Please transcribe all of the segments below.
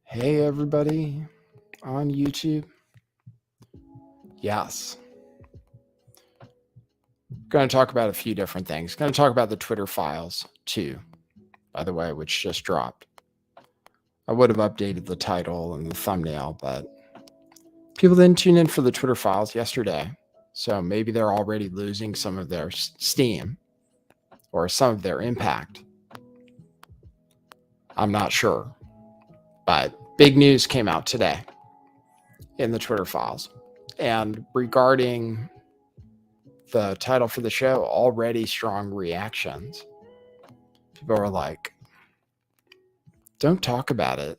Hey, everybody on YouTube. Yes. Going to talk about a few different things. Going to talk about the Twitter files, too, by the way, which just dropped. I would have updated the title and the thumbnail, but people didn't tune in for the Twitter files yesterday. So maybe they're already losing some of their steam or some of their impact. I'm not sure. But big news came out today in the Twitter files. And regarding the title for the show, already strong reactions. People are like, don't talk about it.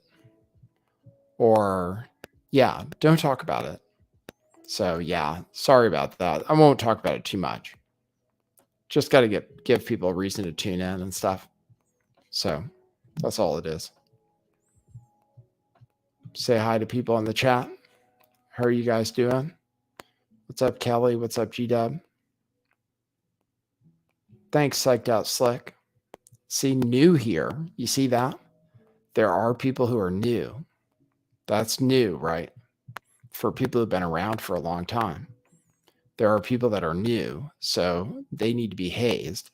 Or, yeah, don't talk about it. So, yeah, sorry about that. I won't talk about it too much. Just got to give people a reason to tune in and stuff. So, that's all it is. Say hi to people in the chat. How are you guys doing? What's up, Kelly? What's up, G-Dub? Thanks, Psyched Out Slick. See, new here. You see that? There are people who are new. That's new, right? For people who've been around for a long time. There are people that are new, so they need to be hazed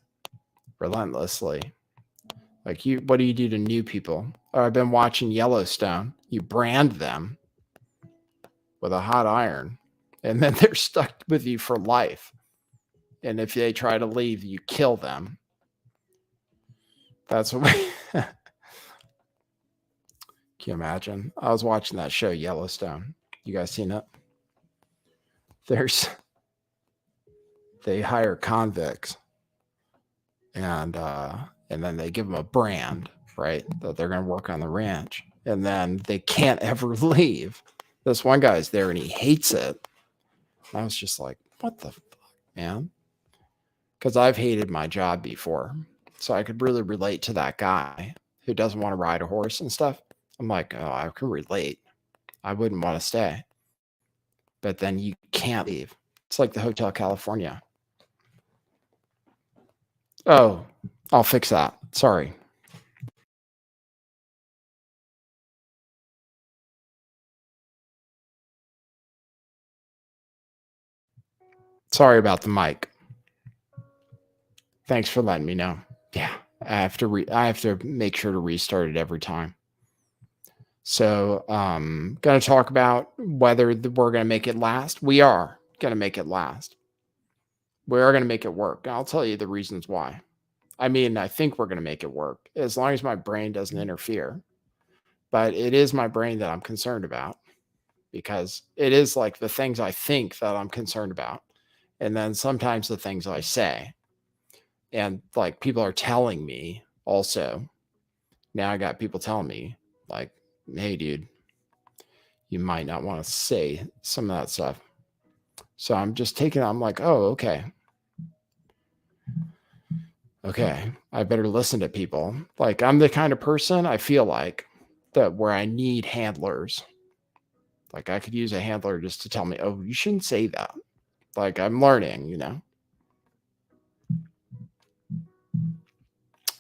relentlessly. Like, what do you do to new people? Oh, I've been watching Yellowstone. You brand them with a hot iron, and then they're stuck with you for life. And if they try to leave, you kill them. That's what we... Can you imagine? I was watching that show, Yellowstone. You guys seen it? They hire convicts, and then they give them a brand, right, that they're going to work on the ranch, and then they can't ever leave. This one guy's there, and he hates it. I was just like, what the fuck, man? Because I've hated my job before, so I could really relate to that guy who doesn't want to ride a horse and stuff. I'm like, oh, I can relate. I wouldn't want to stay. But then you can't leave. It's like the Hotel California. Oh, I'll fix that. Sorry. Sorry about the mic. Thanks for letting me know. Yeah, I have to make sure to restart it every time. So, going to talk about whether we're going to make it last. We are going to make it last. We are going to make it work. And I'll tell you the reasons why. I mean, I think we're going to make it work as long as my brain doesn't interfere. But it is my brain that I'm concerned about, because it is like the things I think that I'm concerned about. And then sometimes the things I say. And like people are telling me also. Now I got people telling me like, hey, dude, you might not want to say some of that stuff. So I'm just I'm like, oh, okay. Okay, I better listen to people. Like, I'm the kind of person, I feel like, that where I need handlers. Like, I could use a handler just to tell me, oh, you shouldn't say that. Like, I'm learning, you know.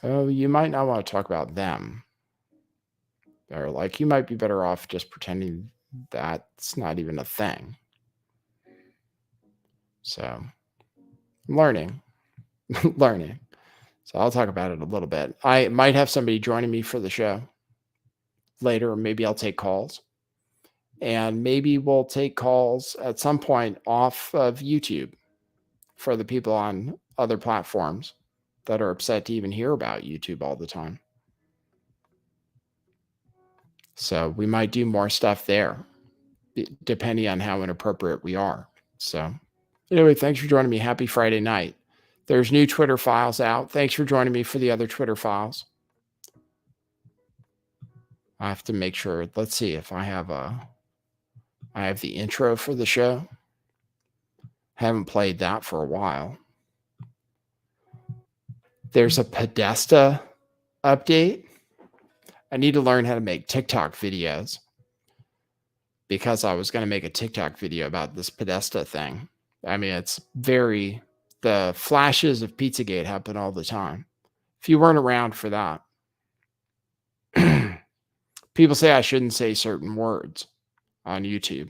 Oh, you might not want to talk about them. Or like, you might be better off just pretending that's not even a thing. So, I'm learning. Learning. So I'll talk about it a little bit. I might have somebody joining me for the show later. Maybe I'll take calls. And maybe we'll take calls at some point off of YouTube for the people on other platforms that are upset to even hear about YouTube all the time. So we might do more stuff there, depending on how inappropriate we are. So anyway, thanks for joining me. Happy Friday night. There's new Twitter files out. Thanks for joining me for the other Twitter files. I have to make sure. Let's see if I have the intro for the show. Haven't played that for a while. There's a Podesta update. I need to learn how to make TikTok videos, because I was going to make a TikTok video about this Podesta thing. I mean, the flashes of Pizzagate happen all the time. If you weren't around for that, People say I shouldn't say certain words on YouTube.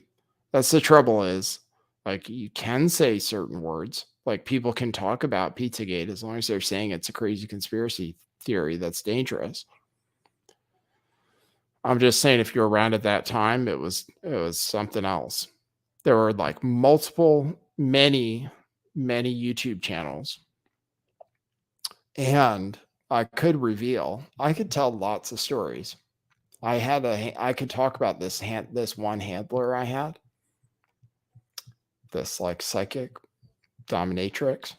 That's the trouble is, like, you can say certain words. Like, people can talk about Pizzagate as long as they're saying it's a crazy conspiracy theory that's dangerous. I'm just saying, if you're around at that time, it was something else. There were like many YouTube channels, and I could tell lots of stories. I could talk about this one handler I had, this like psychic dominatrix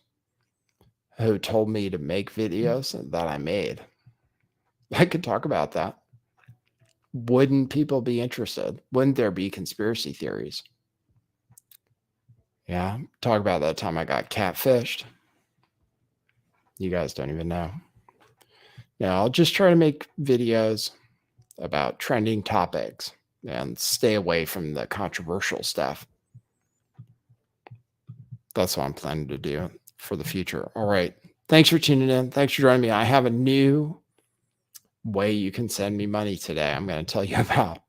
who told me to make videos that I made. I could talk about that. Wouldn't people be interested? Wouldn't there be conspiracy theories? Yeah, talk about that time I got catfished. You guys don't even know. Now, I'll just try to make videos about trending topics and stay away from the controversial stuff. That's what I'm planning to do for the future. All right. Thanks for tuning in. Thanks for joining me. I have a new way you can send me money today. I'm going to tell you about.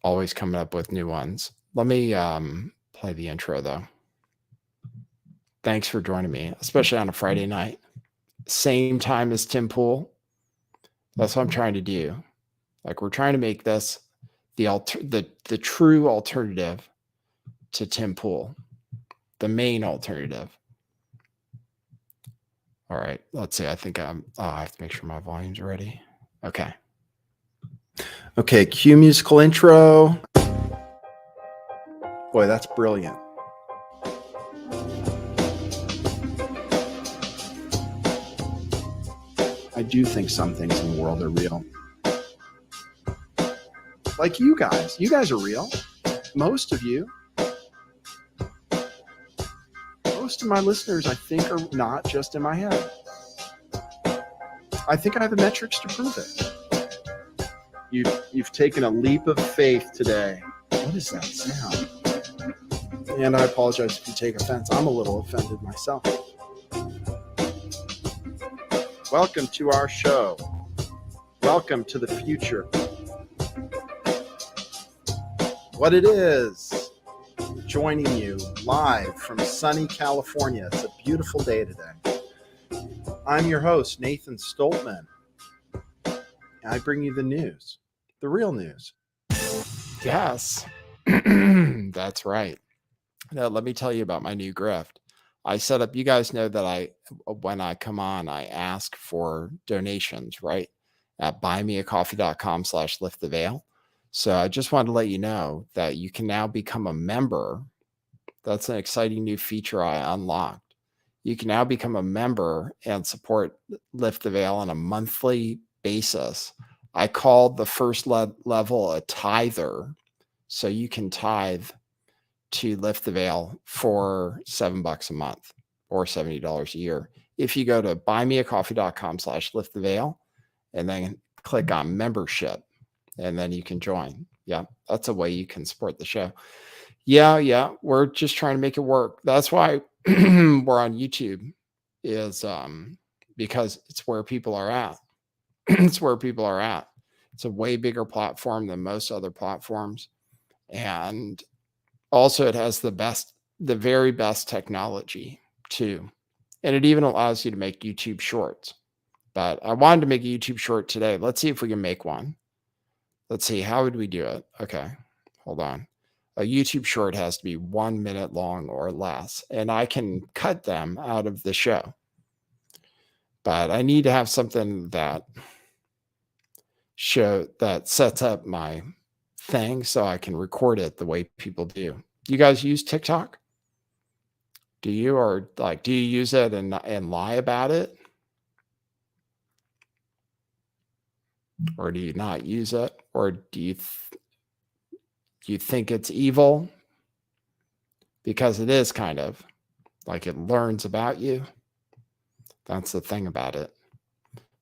Always coming up with new ones. Let me play the intro, though. Thanks for joining me, especially on a Friday night. Same time as Tim Pool. That's what I'm trying to do. Like, we're trying to make this the true alternative to Tim Pool, the main alternative. All right, let's see. I think I have to make sure my volume's ready. Okay. Okay, cue musical intro. Boy, that's brilliant. I do think some things in the world are real. Like you guys. You guys are real. Most of you. Most of my listeners, I think, are not just in my head. I think I have the metrics to prove it. You've taken a leap of faith today. What is that sound? And I apologize if you take offense. I'm a little offended myself. Welcome to our show. Welcome to the future. What it is, joining you live from sunny California. It's a beautiful day today. I'm your host, Nathan Stoltman. And I bring you the news, the real news. Yes, that's right. Now, let me tell you about my new grift. I set up, you guys know that when I come on, I ask for donations, right? At buymeacoffee.com/lifttheveil. So I just wanted to let you know that you can now become a member. That's an exciting new feature I unlocked. You can now become a member and support Lift the Veil on a monthly basis. I called the first level a tither. So you can tithe to Lift the Veil for $7 a month or $70 a year. If you go to buymeacoffee.com/lifttheveil and then click on membership, and then you can join. Yeah, that's a way you can support the show. Yeah, we're just trying to make it work. That's why we're on YouTube, is because it's where people are at. It's where people are at. It's a way bigger platform than most other platforms. And also, it has the very best technology too. And it even allows you to make YouTube shorts. But I wanted to make a YouTube short today. Let's see if we can make one. Let's see. How would we do it? Okay, hold on. A YouTube short has to be 1 minute long or less. And I can cut them out of the show. But I need to have something that sets up my thing so I can record it the way people do. You guys use TikTok? Do you, or like, do you use it and lie about it? Or do you not use it? Or do you think it's evil? Because it is kind of like, it learns about you. That's the thing about it.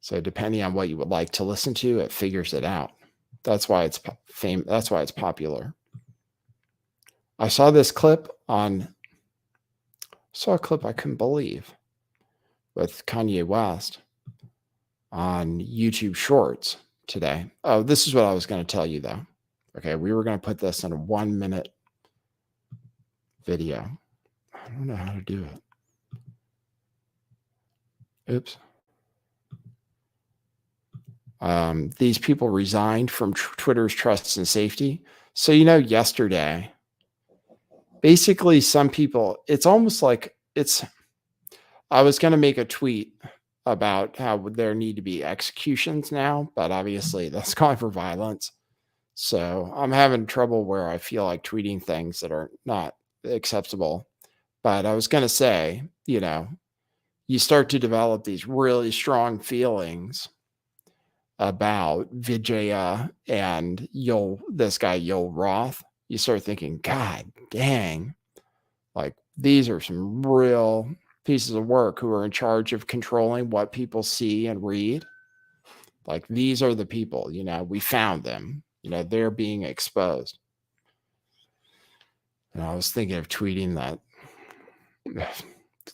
So depending on what you would like to listen to, it figures it out. That's why it's That's why it's popular. I saw this clip I couldn't believe with Kanye West on YouTube Shorts. today. Oh, this is what I was going to tell you, though. Okay, we were going to put this in a 1-minute video. I don't know how to do it. Oops. These people resigned from Twitter's trust and safety. So, yesterday, basically some people, it's almost like I was going to make a tweet about how there need to be executions now, but obviously that's calling for violence. So I'm having trouble where I feel like tweeting things that are not acceptable. But I was going to say, you start to develop these really strong feelings about Vijaya and this guy, Yoel Roth. You start thinking, God dang, like these are some real pieces of work who are in charge of controlling what people see and read. Like these are the people, we found them, they're being exposed. And I was thinking of tweeting that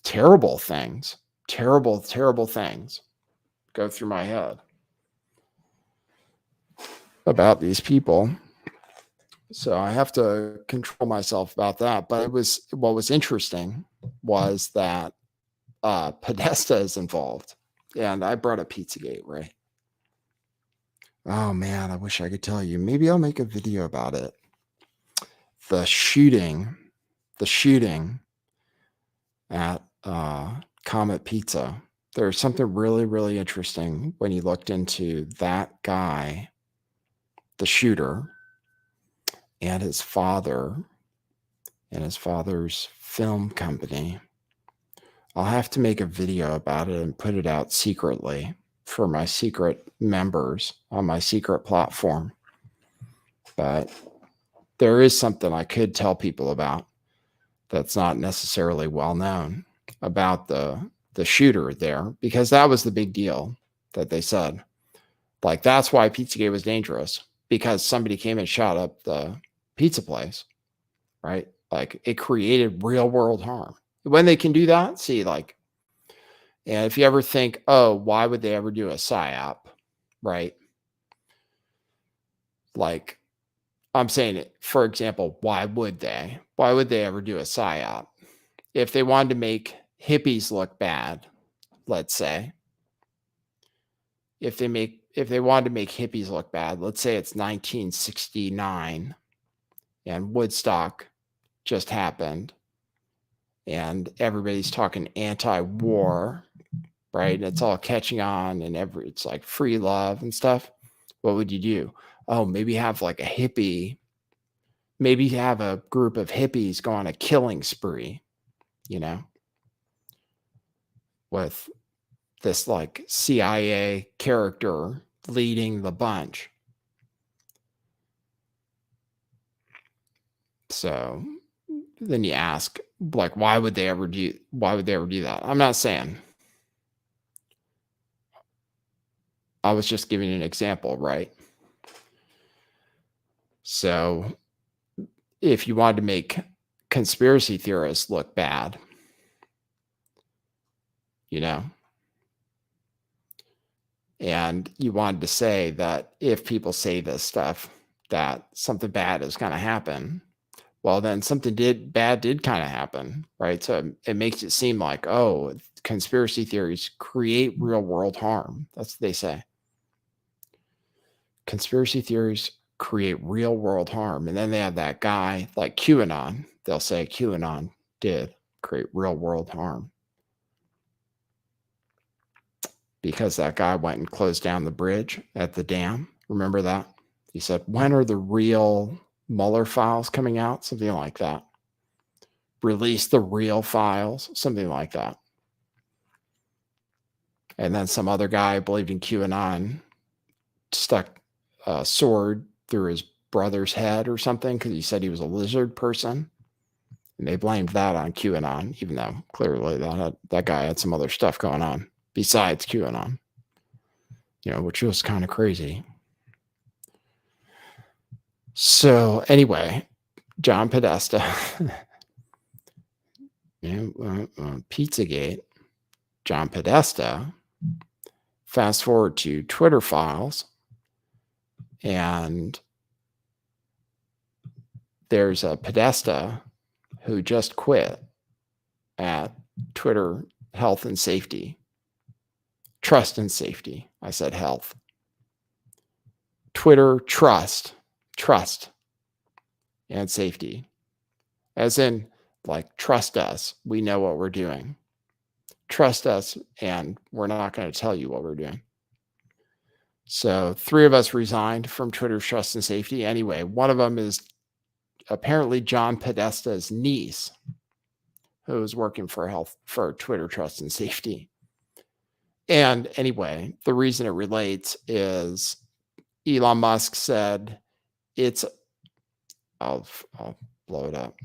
terrible things go through my head about these people. So I have to control myself about that. But what was interesting was that Podesta is involved. And I brought up Pizzagate, right? Oh man, I wish I could tell you. Maybe I'll make a video about it. The shooting at Comet Pizza. There's something really, really interesting when you looked into that guy, the shooter, and his father, and his father's film company. I'll have to make a video about it and put it out secretly for my secret members on my secret platform. But there is something I could tell people about that's not necessarily well known about the shooter there, because that was the big deal that they said. Like, that's why Pizzagate was dangerous, because somebody came and shot up the pizza place, right? Like, it created real world harm. When they can do that, and if you ever think, oh, why would they ever do a PSYOP, right? Like, I'm saying it, for example, why would they ever do a PSYOP? If they wanted to make hippies look bad, let's say, if they wanted to make hippies look bad, let's say it's 1969 and Woodstock just happened and everybody's talking anti-war, right? And it's all catching on and it's like free love and stuff. What would you do? Oh, maybe have like a hippie, maybe have a group of hippies go on a killing spree, with this like CIA character leading the bunch. So then you ask, like, why would they ever do that? I'm not saying. I was just giving an example, right? So if you wanted to make conspiracy theorists look bad, and you wanted to say that if people say this stuff, that something bad is going to happen, well, then something bad did kind of happen, right? So it makes it seem like, oh, conspiracy theories create real world harm. That's what they say. Conspiracy theories create real world harm. And then they have that guy like QAnon. They'll say QAnon did create real world harm, because that guy went and closed down the bridge at the dam. Remember that? He said, when are the real Mueller files coming out? Something like that. Release the real files, something like that. And then some other guy believed in QAnon stuck a sword through his brother's head or something because he said he was a lizard person. And they blamed that on QAnon, even though clearly that guy had some other stuff going on besides QAnon, which was kind of crazy. So anyway, John Podesta, Pizzagate, John Podesta, fast forward to Twitter files. And there's a Podesta who just quit at Twitter Health and Safety. Trust and Safety. I said health. Twitter trust and safety. As in, like, trust us. We know what we're doing. Trust us, and we're not going to tell you what we're doing. So 3 of us resigned from Twitter Trust and Safety. Anyway, one of them is apparently John Podesta's niece, who is working for Twitter Trust and Safety. And anyway, the reason it relates is Elon Musk said I'll blow it up.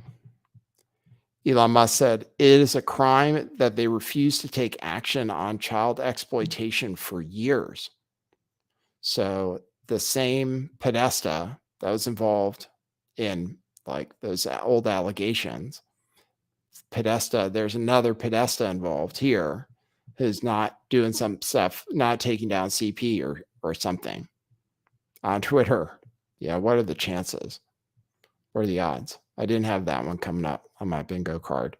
Elon Musk said it is a crime that they refuse to take action on child exploitation for years. So the same Podesta that was involved in like those old allegations, Podesta, there's another Podesta involved here who's not doing some stuff, not taking down CP or something on Twitter. Yeah, what are the chances? What are the odds? I didn't have that one coming up on my bingo card.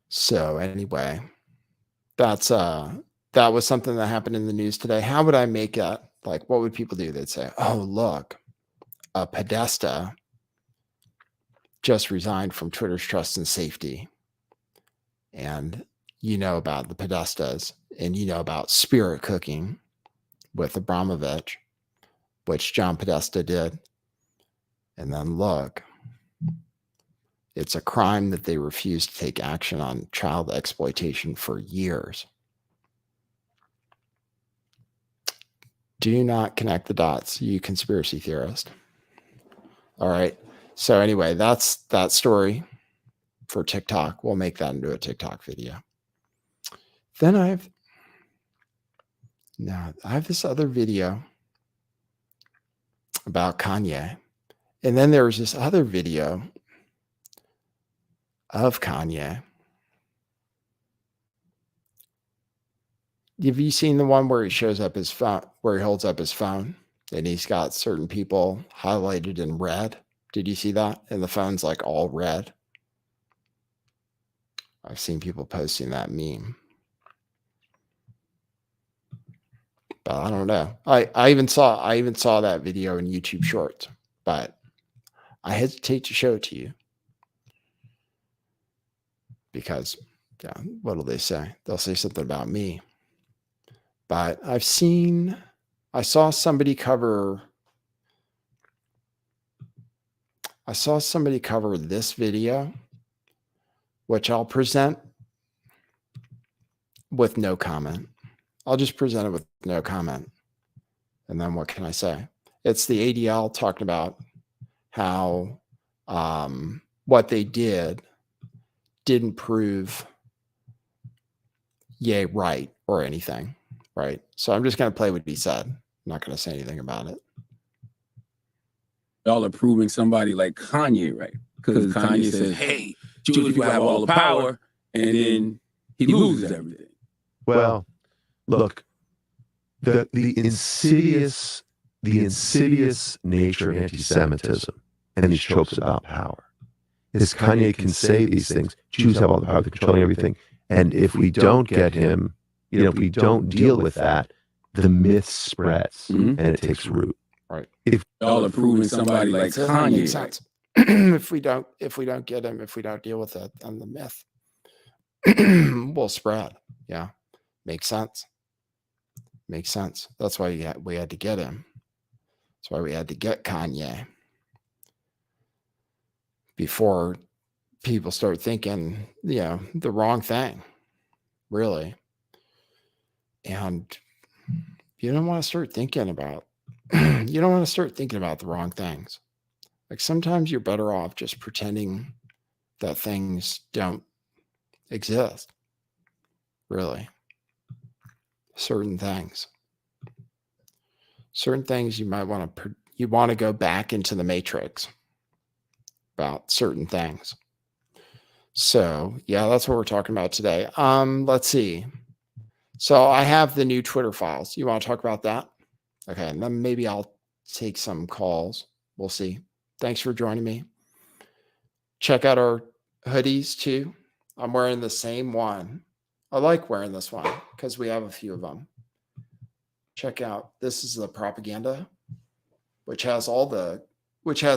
So anyway, that was something that happened in the news today. How would I make it? Like, what would people do? They'd say, oh, look, a Podesta just resigned from Twitter's Trust and Safety. And you know about the Podestas, and you know about spirit cooking with Abramovich, which John Podesta did. And then look, it's a crime that they refuse to take action on child exploitation for years. Do not connect the dots, you conspiracy theorist. All right. So anyway, that's that story for TikTok. We'll make that into a TikTok video. Then I have this other video about Kanye. And then there was this other video of Kanye. Have you seen the one where he shows up his phone, where he holds up his phone and he's got certain people highlighted in red? Did you see that? And the phone's like all red. I've seen people posting that meme. But I don't know. I even saw that video in YouTube Shorts, but I hesitate to show it to you because, yeah, what'll they say? They'll say something about me. But I saw somebody cover this video, which I'll present with no comment. I'll just present it with no comment. And then what can I say? It's the ADL talking about how what they didn't prove yay right or anything, right? So I'm just going to play what he said. I'm not going to say anything about it. Y'all are proving somebody like Kanye right. Because Kanye says, hey, Jewish people have all the power, and then he loses everything. Well, look, the insidious nature of anti-Semitism and these tropes about power is Kanye can say these things. Jews have all the power, they're controlling everything. And if we don't get him, if we don't deal with that, the myth spreads and it takes root. Right. If y'all are proving somebody like Kanye, right. if we don't get him, if we don't deal with it, then the myth will spread. Yeah. Makes sense. That's why we had to get him. That's why we had to get Kanye before people start thinking, the wrong thing, really. And you don't want to start thinking about the wrong things. Like sometimes you're better off just pretending that things don't exist. Really. Certain things you might want to go back into the matrix about certain things. So yeah, that's what we're talking about today. Let's see. So I have the new Twitter files. You want to talk about that? Okay, and then maybe I'll take some calls. We'll see. Thanks for joining me. Check out our hoodies too. I'm wearing the same one. I like wearing this one because we have a few of them. Check out, this is the propaganda, which has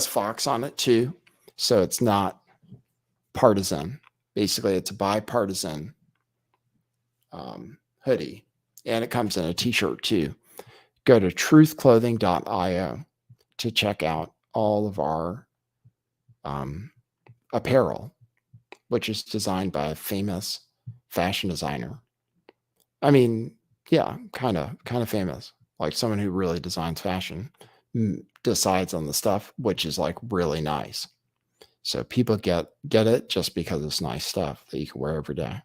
Fox on it too. So it's not partisan. Basically, it's a bipartisan hoodie, and it comes in a t-shirt too. Go to truthclothing.io to check out all of our apparel, which is designed by a famous fashion designer. I mean, yeah, kind of famous, like someone who really designs fashion, decides on the stuff, which is like really nice. So people get it just because it's nice stuff that you can wear every day.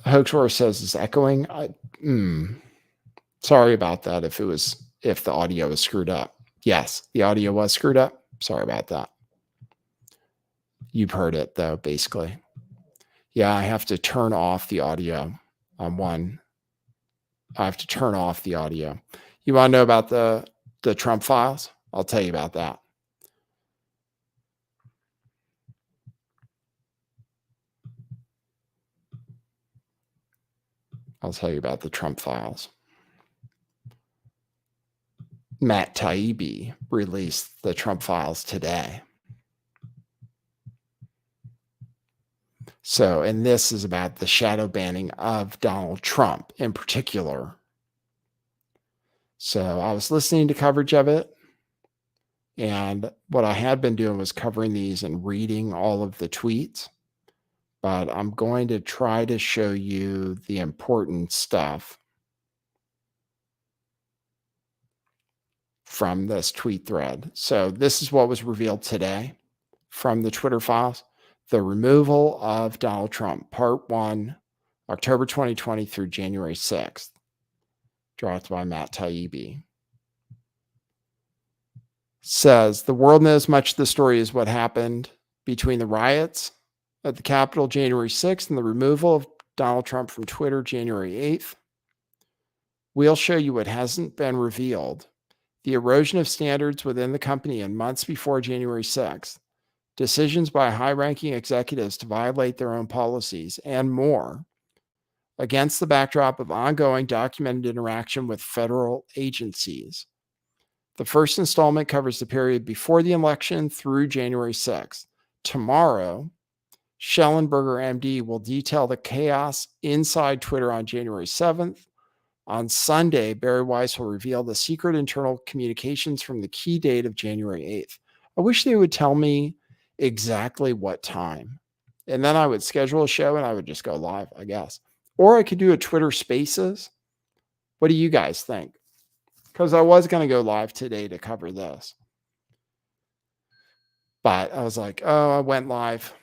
Hoaxwar says it's echoing. Sorry about that. If the audio was screwed up. Yes, the audio was screwed up. Sorry about that. You've heard it though, basically. Yeah, I have to turn off the audio on one. I have to turn off the audio. You want to know about the Trump files? I'll tell you about that. I'll tell you about the Trump files. Matt Taibbi released the Trump files today. So, and this is about the shadow banning of Donald Trump in particular. So I was listening to coverage of it. And what I had been doing was covering these and reading all of the tweets. But I'm going to try to show you the important stuff from this tweet thread. So this is what was revealed today from the Twitter files. The removal of Donald Trump, part 1, October 2020 through January 6th, dropped by Matt Taibbi. Says, the world knows much of the story is what happened between the riots at the Capitol January 6th and the removal of Donald Trump from Twitter January 8th. We'll show you what hasn't been revealed. The erosion of standards within the company in months before January 6th. Decisions by high-ranking executives to violate their own policies, and more, against the backdrop of ongoing documented interaction with federal agencies. The first installment covers the period before the election through January 6th. Tomorrow, Schellenberger, MD, will detail the chaos inside Twitter on January 7th. On Sunday, Barry Weiss will reveal the secret internal communications from the key date of January 8th. I wish they would tell me exactly what time. And then I would schedule a show and I would just go live, I guess. Or I could do a Twitter Spaces. What do you guys think? Because I was going to go live today to cover this. But I was like, I went live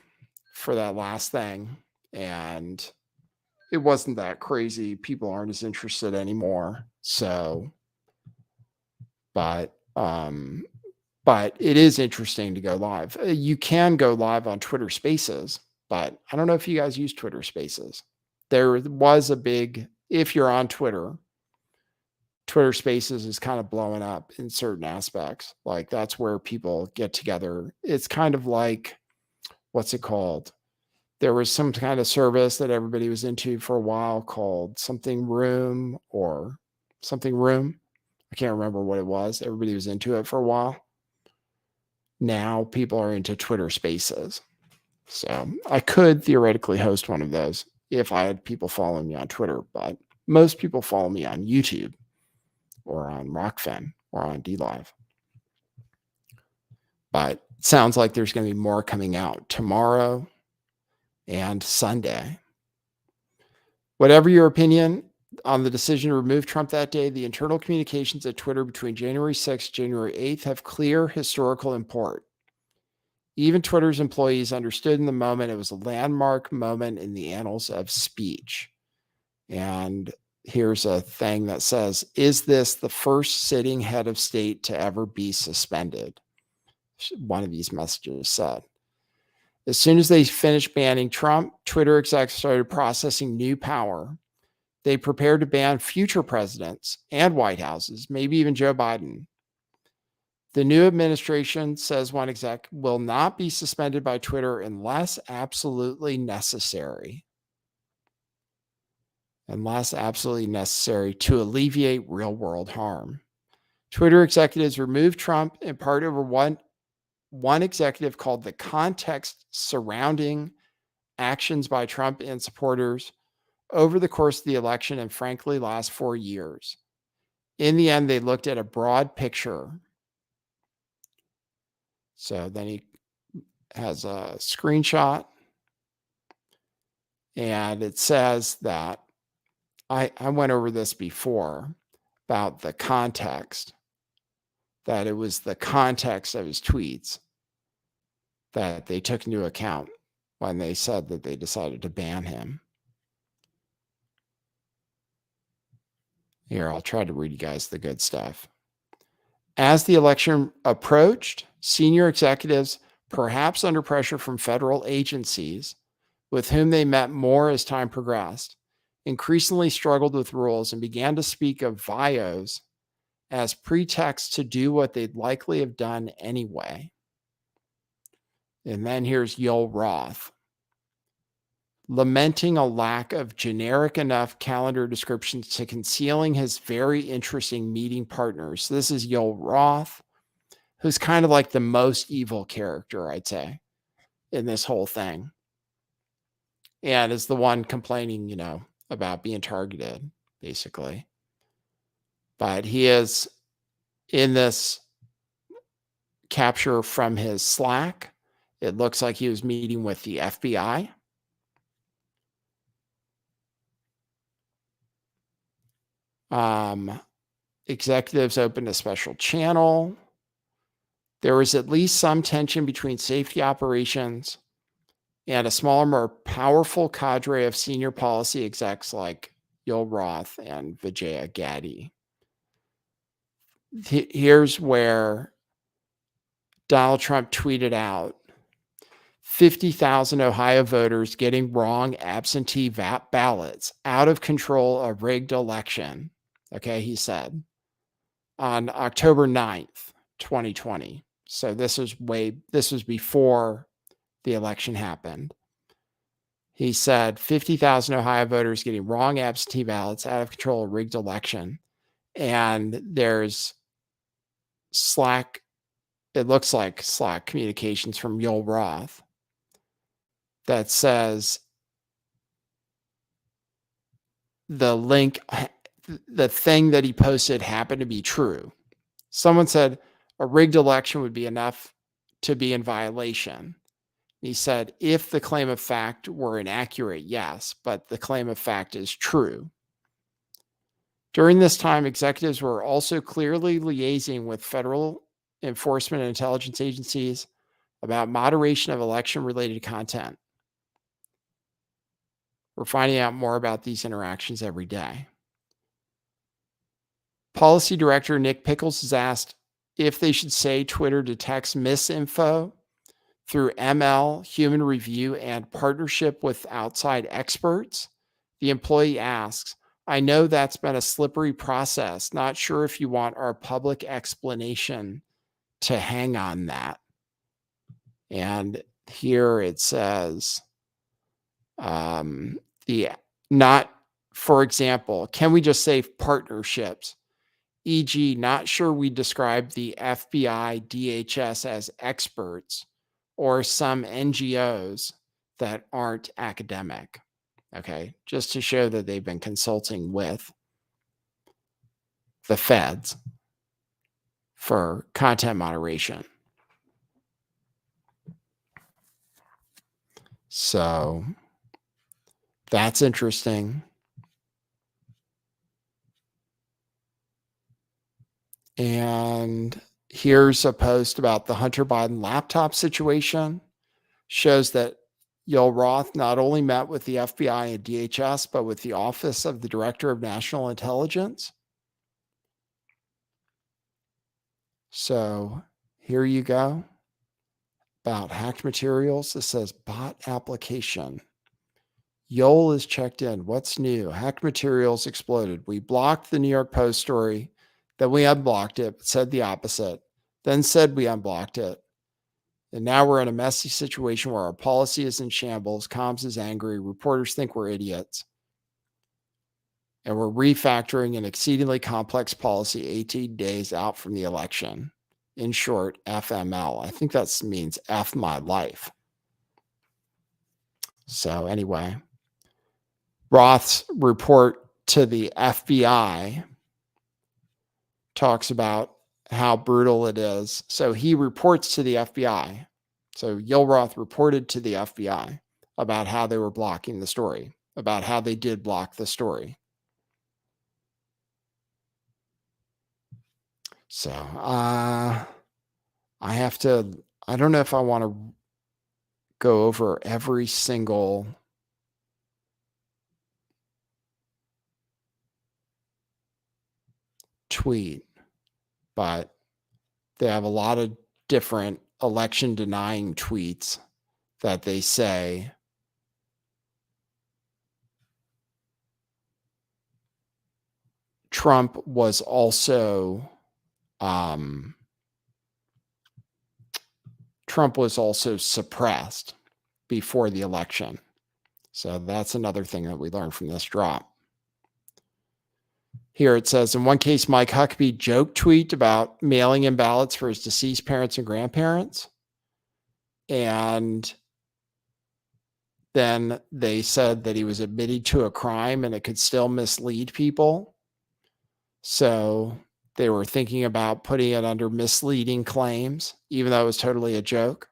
for that last thing. And it wasn't that crazy. People aren't as interested anymore. So, but it is interesting to go live. You can go live on Twitter Spaces, but I don't know if you guys use Twitter Spaces. There was a big, if you're on Twitter Spaces is kind of blowing up in certain aspects. Like that's where people get together. It's kind of like, what's it called? There was some kind of service that everybody was into for a while called something room. I can't remember what it was. Everybody was into it for a while. Now people are into Twitter Spaces. So I could theoretically host one of those if I had people following me on Twitter, but most people follow me on YouTube or on Rockfin or on DLive. But it sounds like there's going to be more coming out tomorrow and Sunday. Whatever your opinion on the decision to remove Trump that day, the internal communications at Twitter between January 6th and January 8th have clear historical import. Even Twitter's employees understood in the moment it was a landmark moment in the annals of speech. And here's a thing that says, is this the first sitting head of state to ever be suspended? one of these messages said. As soon as they finished banning Trump, Twitter execs started processing new power. They prepared to ban future presidents and White Houses, maybe even Joe Biden. The new administration, says one exec, will not be suspended by Twitter unless absolutely necessary. Unless absolutely necessary to alleviate real-world harm. Twitter executives removed Trump in part over one executive called the context surrounding actions by Trump and supporters over the course of the election and frankly last 4 years. In the end, they looked at a broad picture. So then he has a screenshot and it says that I went over this before about the context, that it was the context of his tweets that they took into account when they said that they decided to ban him. Here, I'll try to read you guys the good stuff. As the election approached, senior executives, perhaps under pressure from federal agencies, with whom they met more as time progressed, increasingly struggled with rules and began to speak of VIOs as pretext to do what they'd likely have done anyway. And then here's Yoel Roth, lamenting a lack of generic enough calendar descriptions to concealing his very interesting meeting partners. So this is Yoel Roth, who's kind of like the most evil character, I'd say, in this whole thing. And is the one complaining, about being targeted, basically. But he is in this capture from his Slack. It looks like he was meeting with the FBI. Executives opened a special channel. There was at least some tension between safety operations and a smaller, more powerful cadre of senior policy execs like Yoel Roth and Vijaya Gadde. Here's where Donald Trump tweeted out 50,000 Ohio voters getting wrong absentee ballots, out of control, a rigged election. Okay, he said on October 9th, 2020. So this was before the election happened. He said 50,000 Ohio voters getting wrong absentee ballots, out of control, a rigged election. And there's Slack, it looks like Slack communications from Yoel Roth that says the link, the thing that he posted happened to be true. Someone said a rigged election would be enough to be in violation. He said, if the claim of fact were inaccurate, yes, but the claim of fact is true. During this time, executives were also clearly liaising with federal enforcement and intelligence agencies about moderation of election-related content. We're finding out more about these interactions every day. Policy Director Nick Pickles has asked if they should say Twitter detects misinfo through ML, human review, and partnership with outside experts. The employee asks, I know that's been a slippery process. Not sure if you want our public explanation to hang on that. And here it says, for example, can we just say partnerships? E.g., not sure we describe the FBI, DHS as experts or some NGOs that aren't academic. Okay, just to show that they've been consulting with the feds for content moderation. So that's interesting. And here's a post about the Hunter Biden laptop situation. Shows that Yoel Roth not only met with the FBI and DHS, but with the Office of the Director of National Intelligence. So here you go. about hacked materials. It says bot application. Yole is checked in. What's new? Hacked materials exploded. We blocked the New York Post story. Then we unblocked it, but said the opposite. Then said we unblocked it. And now we're in a messy situation where our policy is in shambles. Comms is angry. Reporters think we're idiots. And we're refactoring an exceedingly complex policy 18 days out from the election. In short, FML. I think that means F my life. So anyway, Roth's report to the FBI talks about how brutal it is. So he reports to the FBI. So Yul Roth reported to the FBI about how they were blocking the story, about how they did block the story. So I don't know if I want to go over every single tweet, but they have a lot of different election denying tweets that they say Trump was also suppressed before the election. So that's another thing that we learned from this drop. Here it says, in one case, Mike Huckabee joke tweet about mailing in ballots for his deceased parents and grandparents. And then they said that he was admitted to a crime and it could still mislead people. So they were thinking about putting it under misleading claims, even though it was totally a joke.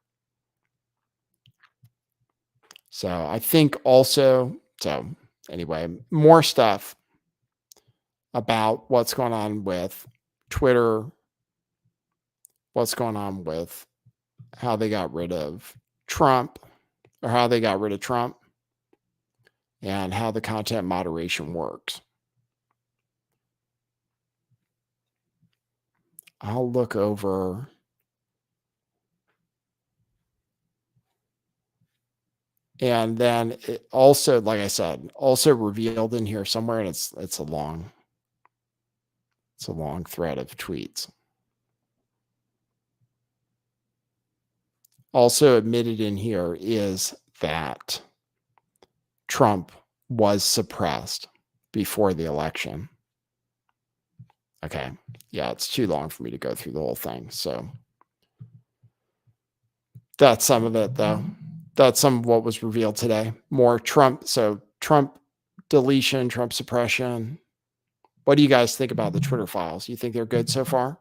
So I think also, so anyway, more stuff about what's going on with Twitter, what's going on with how they got rid of Trump, or how they got rid of Trump, and how the content moderation works. I'll look over. And then it also, like I said, also revealed in here somewhere, and it's a long thread of tweets. Also admitted in here is that Trump was suppressed before the election. Okay. Yeah, it's too long for me to go through the whole thing. So that's some of it, though. That's some of what was revealed today. More Trump. So Trump deletion, Trump suppression. What do you guys think about the Twitter files? You think they're good so far?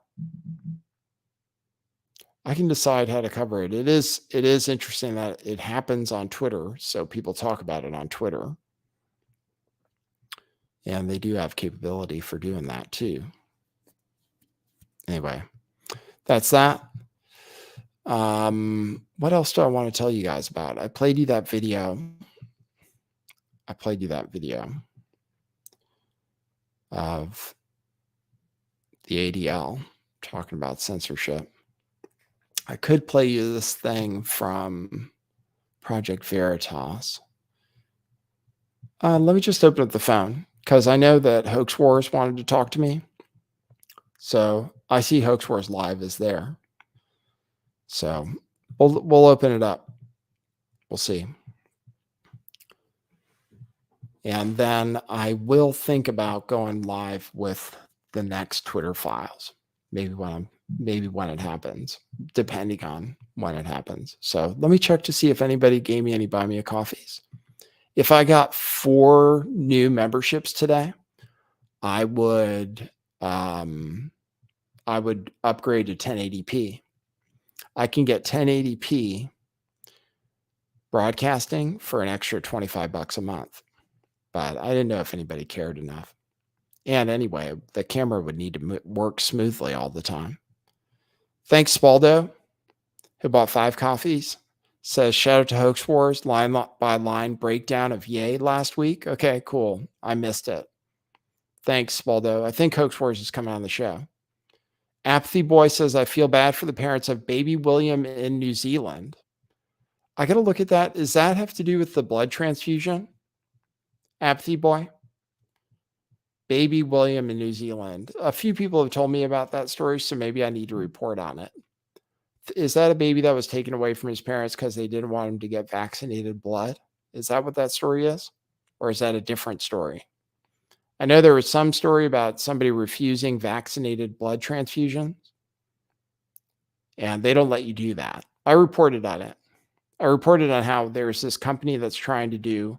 I can decide how to cover it. It is interesting that it happens on Twitter, so people talk about it on Twitter. And they do have capability for doing that too. Anyway, that's that. What else do I want to tell you guys about? I played you that video of the ADL talking about censorship. I could play you this thing from Project Veritas. Let me just open up the phone, because I know that Hoax Wars wanted to talk to me. So I see Hoax Wars Live is there. So we'll open it up. We'll see. And then I will think about going live with the next Twitter files. Maybe when it happens, depending on when it happens. So let me check to see if anybody gave me any buy me a coffees. If I got 4 new memberships today, I would upgrade to 1080p. I can get 1080p broadcasting for an extra $25 a month, but I didn't know if anybody cared enough. And anyway, the camera would need to work smoothly all the time. Thanks, Spaldo, who bought 5 coffees. Says, shout out to Hoax Wars, line by line breakdown of Yay last week. Okay, cool. I missed it. Thanks, Spaldo. I think Hoax Wars is coming on the show. Apathy Boy says, I feel bad for the parents of baby William in New Zealand. I got to look at that. Does that have to do with the blood transfusion? Apathy boy? Baby William in New Zealand. A few people have told me about that story, so maybe I need to report on it. Is that a baby that was taken away from his parents because they didn't want him to get vaccinated blood? Is that what that story is? Or is that a different story? I know there was some story about somebody refusing vaccinated blood transfusions, and they don't let you do that. I reported on it. I reported on how there's this company that's trying to do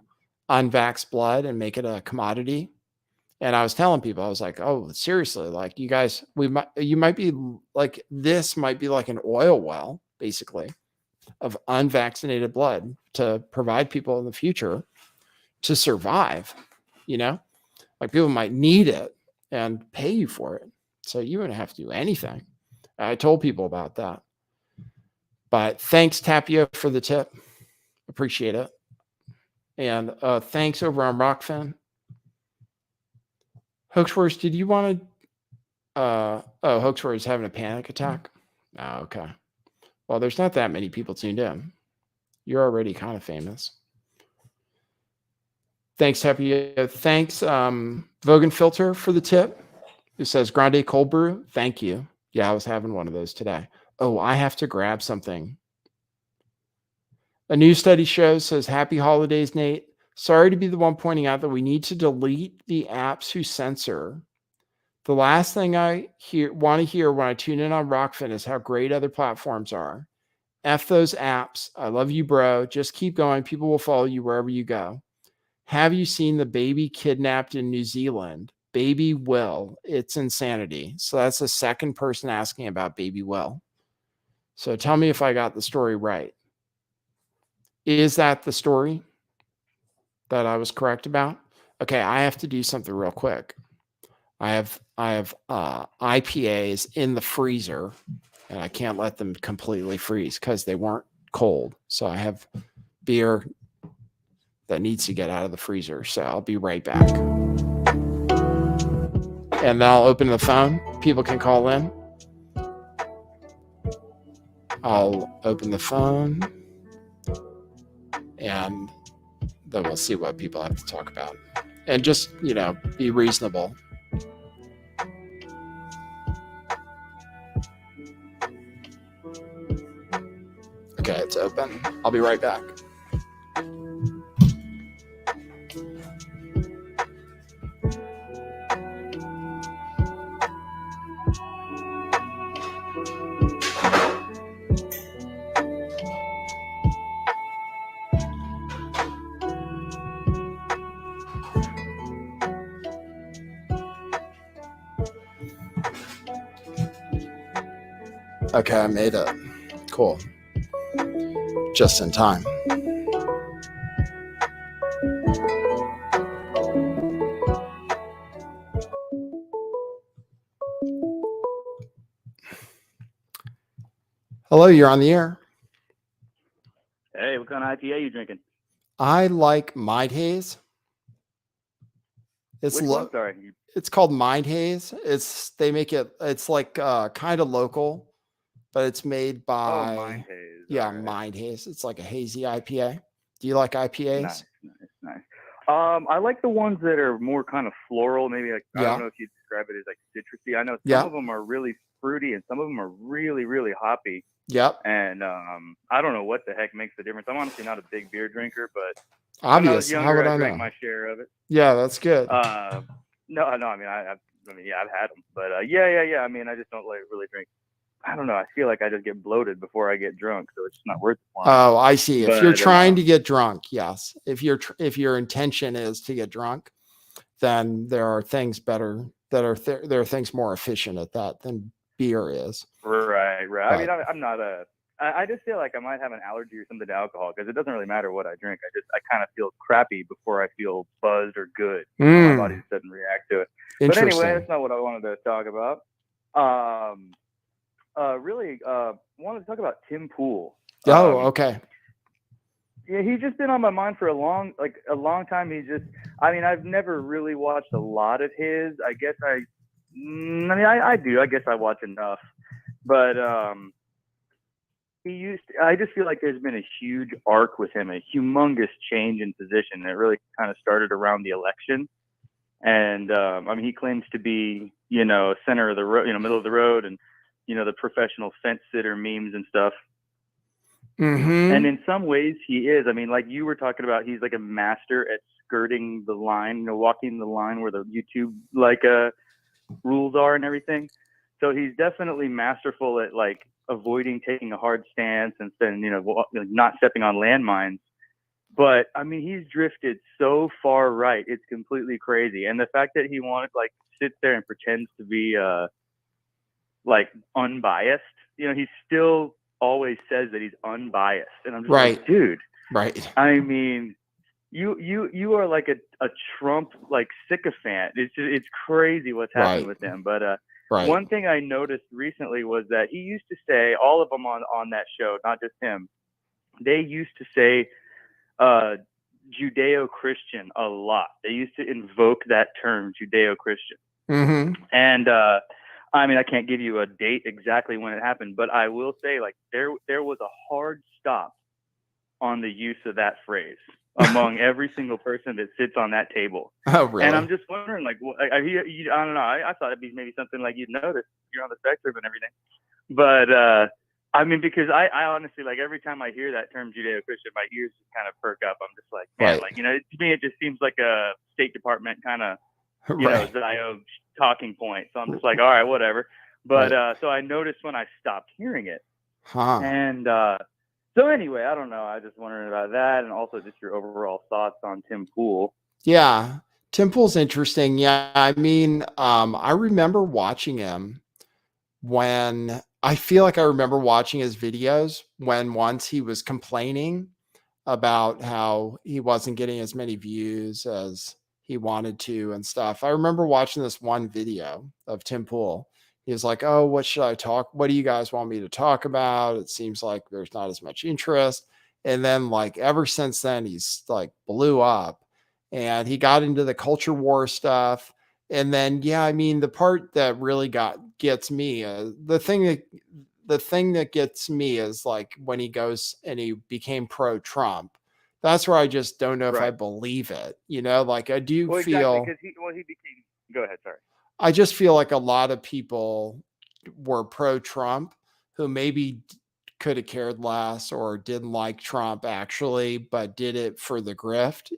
unvaxxed blood and make it a commodity. And I was telling people, I was like, oh, seriously, like you guys, you might be like, this might be like an oil well, basically, of unvaccinated blood to provide people in the future to survive, you know, like people might need it and pay you for it. So you wouldn't have to do anything. I told people about that. But thanks, Tapio, for the tip. Appreciate it. And thanks over on Rockfin. Hoaxworth, did you want to? Hoaxworth is having a panic attack. Oh, okay. Well, there's not that many people tuned in. You're already kind of famous. Thanks, Happy. Thanks, Vogan Filter, for the tip. It says Grande Cold Brew. Thank you. Yeah, I was having one of those today. Oh, I have to grab something. A new study shows, says, happy holidays, Nate. Sorry to be the one pointing out that we need to delete the apps who censor. The last thing I want to hear when I tune in on Rockfin is how great other platforms are. F those apps. I love you, bro. Just keep going. People will follow you wherever you go. Have you seen the baby kidnapped in New Zealand? Baby Will. It's insanity. So that's the second person asking about Baby Will. So tell me if I got the story right. Is that the story that I was correct about? Okay, I have to do something real quick. I have IPAs in the freezer, and I can't let them completely freeze because they weren't cold. So I have beer that needs to get out of the freezer. So I'll be right back. And then I'll open the phone. People can call in. I'll open the phone, and then we'll see what people have to talk about. And just, be reasonable. Okay, it's open. I'll be right back. Okay, I made it. Cool. Just in time. Hello, you're on the air. Hey, what kind of IPA are you drinking? I like Mind Haze. It's Which one? Sorry. It's called Mind Haze. They make it. It's like kind of local, but it's made by Mind Haze. Yeah, right. Mind Haze. It's like a hazy IPA. Do you like IPAs? Nice. I like the ones that are more kind of floral. Maybe like I Yeah. don't know if you describe it as like citrusy. I know some Yeah. of them are really fruity and some of them are really, really hoppy. Yep. And I don't know what the heck makes the difference. I'm honestly not a big beer drinker, but Obvious. when I was younger, How would I drank know? my share of it. Yeah, that's good. No. I mean, I've had them, but yeah. I mean, I just don't like really drink. I don't know. I feel like I just get bloated before I get drunk, so it's just not worth it. Oh, I see. But, if you're trying to get drunk, yes. If your intention is to get drunk, then there are things better that are there are things more efficient at that than beer is. Right. But, I mean, I'm not I just feel like I might have an allergy or something to alcohol because it doesn't really matter what I drink. I kind of feel crappy before I feel buzzed or good. My body just doesn't react to it. But anyway, that's not what I wanted to talk about. Really wanted to talk about Tim Pool. Okay. Yeah, he's just been on my mind for a long time. I've never really watched a lot of his. I guess I do. I guess I watch enough. But I just feel like there's been a huge arc with him, a humongous change in position. It really kind of started around the election. And I mean, he claims to be, center of the road, middle of the road, and the professional fence sitter memes and stuff. Mm-hmm. And in some ways, he is. I mean, like you were talking about, he's like a master at skirting the line, walking the line where the YouTube rules are and everything. So he's definitely masterful at avoiding taking a hard stance and then not stepping on landmines. But I mean, he's drifted so far right, it's completely crazy. And the fact that he wanted sits there and pretends to be unbiased, he still always says that he's unbiased, and I'm just like, dude, right? I mean, you are like a Trump sycophant. It's crazy what's happened with him. But one thing I noticed recently was that he used to say, all of them on that show, not just him, they used to say Judeo-Christian a lot. They used to invoke that term, Judeo-Christian. Mm-hmm. And I mean, I can't give you a date exactly when it happened, but I will say there was a hard stop on the use of that phrase among every single person that sits on that table. Oh, really? And I'm just wondering, I don't know. I thought it'd be maybe something you'd notice. You're on the spectrum and everything. But I mean, because I honestly, every time I hear that term Judeo-Christian, my ears just kind of perk up. I'm just like, man, to me, it just seems like a State Department kind of, Zio talking point. So I'm just like, all right, whatever. But so I noticed when I stopped hearing it. And so anyway, I don't know. I was just wondering about that, and also just your overall thoughts on Tim Pool. Yeah, Tim Pool's interesting. Yeah, I mean, I remember watching him when I feel like I remember watching his videos when once he was complaining about how he wasn't getting as many views as he wanted to and stuff. I remember watching this one video of Tim Pool. He was like, oh, what do you guys want me to talk about? It seems like there's not as much interest. And then ever since then, he's blew up, and he got into the culture war stuff. And then, yeah, I mean, the part that really gets me, the thing that gets me is when he goes and he became pro-Trump. That's where I just don't know if I believe it. I do feel. Because he became. Go ahead, sorry. I just feel like a lot of people were pro-Trump who maybe could have cared less or didn't like Trump actually, but did it for the grift,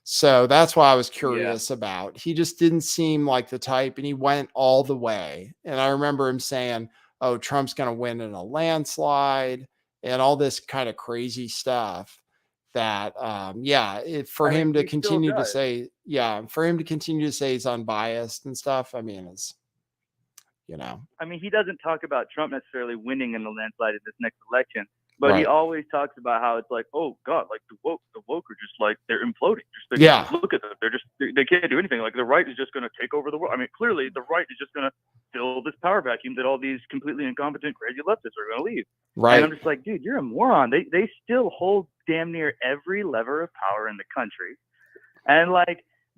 So that's why I was curious about. He just didn't seem like the type, and he went all the way. And I remember him saying, oh, Trump's going to win in a landslide and all this kind of crazy stuff. That for him to continue to say he's unbiased and stuff, I mean, it's I mean, he doesn't talk about Trump necessarily winning in the landslide in this next election, but he always talks about how it's oh God, the woke are just they're imploding. Just look at them. They can't do anything. The right is just going to take over the world. I mean, clearly the right is just going to fill this power vacuum that all these completely incompetent, crazy leftists are going to leave. Right. And I'm just like, dude, you're a moron. They still hold damn near every lever of power in the country. And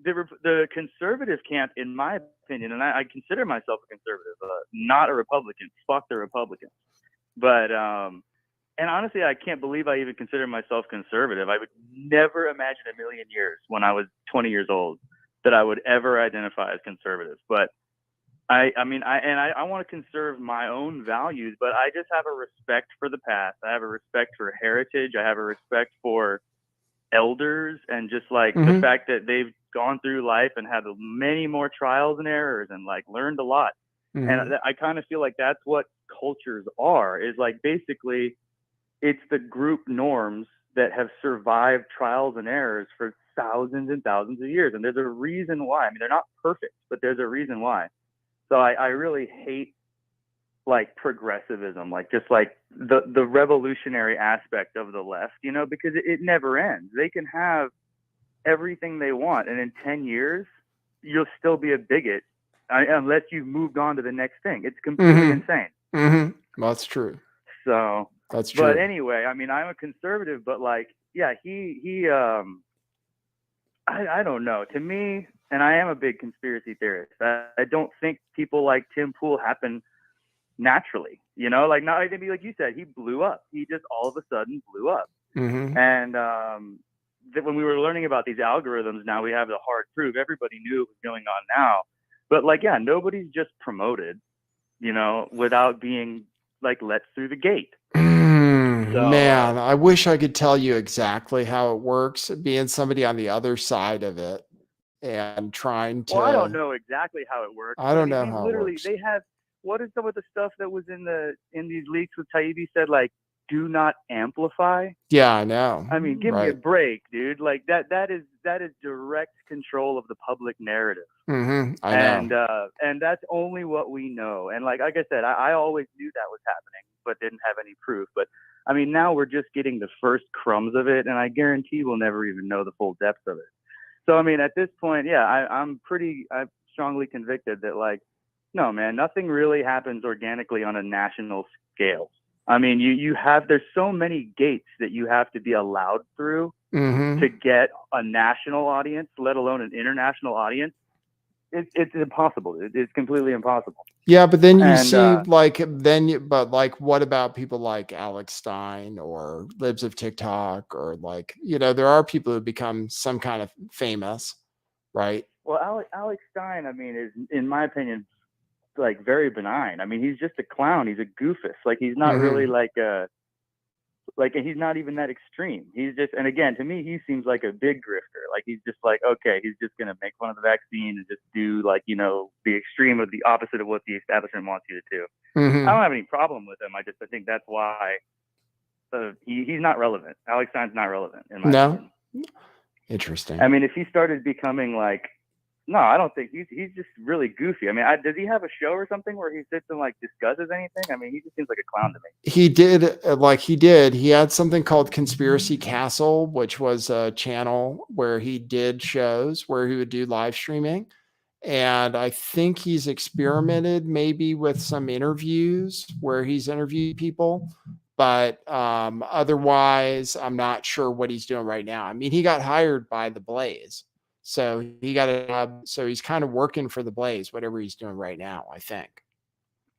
the conservative camp, in my opinion, and I consider myself a conservative, not a Republican. Fuck the Republicans. But and honestly, I can't believe I even consider myself conservative. I would never imagine a million years when I was 20 years old that I would ever identify as conservative. But I want to conserve my own values, but I just have a respect for the past. I have a respect for heritage. I have a respect for elders, and just the fact that they've gone through life and had many more trials and errors and learned a lot. And I kind of feel like that's what cultures are, is basically it's the group norms that have survived trials and errors for thousands and thousands of years. And there's a reason why. I mean, they're not perfect, but there's a reason why. So I really hate progressivism, the revolutionary aspect of the left, because it never ends. They can have everything they want, and in 10 years, you'll still be a bigot unless you've moved on to the next thing. It's completely insane. Mm-hmm. Well, that's true. So that's true. But anyway, I mean, I'm a conservative, but he I don't know. To me, and I am a big conspiracy theorist, I don't think people like Tim Pool happen naturally, like not like you said, he blew up. He just all of a sudden blew up. And when we were learning about these algorithms, now we have the hard proof. Everybody knew it was going on now, but like, yeah, nobody's just promoted, without being like let through the gate. Man, I wish I could tell you exactly how it works, being somebody on the other side of it and trying to. Well, I don't know exactly how it works. I don't know how it works. They have, what is some of the stuff that was in these leaks with Taibbi said, like, do not amplify? Yeah, I know. I mean, give me a break, dude. Like that is direct control of the public narrative. I know. And that's only what we know. And like I said, I always knew that was happening, but didn't have any proof. But I mean, now we're just getting the first crumbs of it, and I guarantee we'll never even know the full depth of it. So I mean, at this point, yeah, I'm strongly convicted that, like, no, man, nothing really happens organically on a national scale. I mean, there's so many gates that you have to be allowed through to get a national audience, let alone an international audience. It's impossible. It's completely impossible. Yeah, but then you see, but what about people like Alex Stein or Libs of TikTok, or like, there are people who become some kind of famous, right? Well, Alex Stein, I mean, is, in my opinion, like very benign. I mean, he's just a clown. He's a goofus. Like, he's not really he's not even that extreme. He's just, and again, to me, he seems like a big grifter. Like, he's just like, okay, he's just going to make fun of the vaccine and just do, like, the extreme of the opposite of what the establishment wants you to do. I don't have any problem with him. I think that's why he's not relevant. Alex Stein's not relevant in my opinion. Interesting. I mean, if he started becoming like, no, I don't think he's just really goofy. I mean, does he have a show or something where he sits and like discusses anything? I mean, he just seems like a clown to me. He had something called Conspiracy Castle, which was a channel where he did shows where he would do live streaming. And I think he's experimented maybe with some interviews where he's interviewed people, but otherwise I'm not sure what he's doing right now. I mean, he got hired by the Blaze. So he got a job. So he's kind of working for the Blaze, whatever he's doing right now, I think.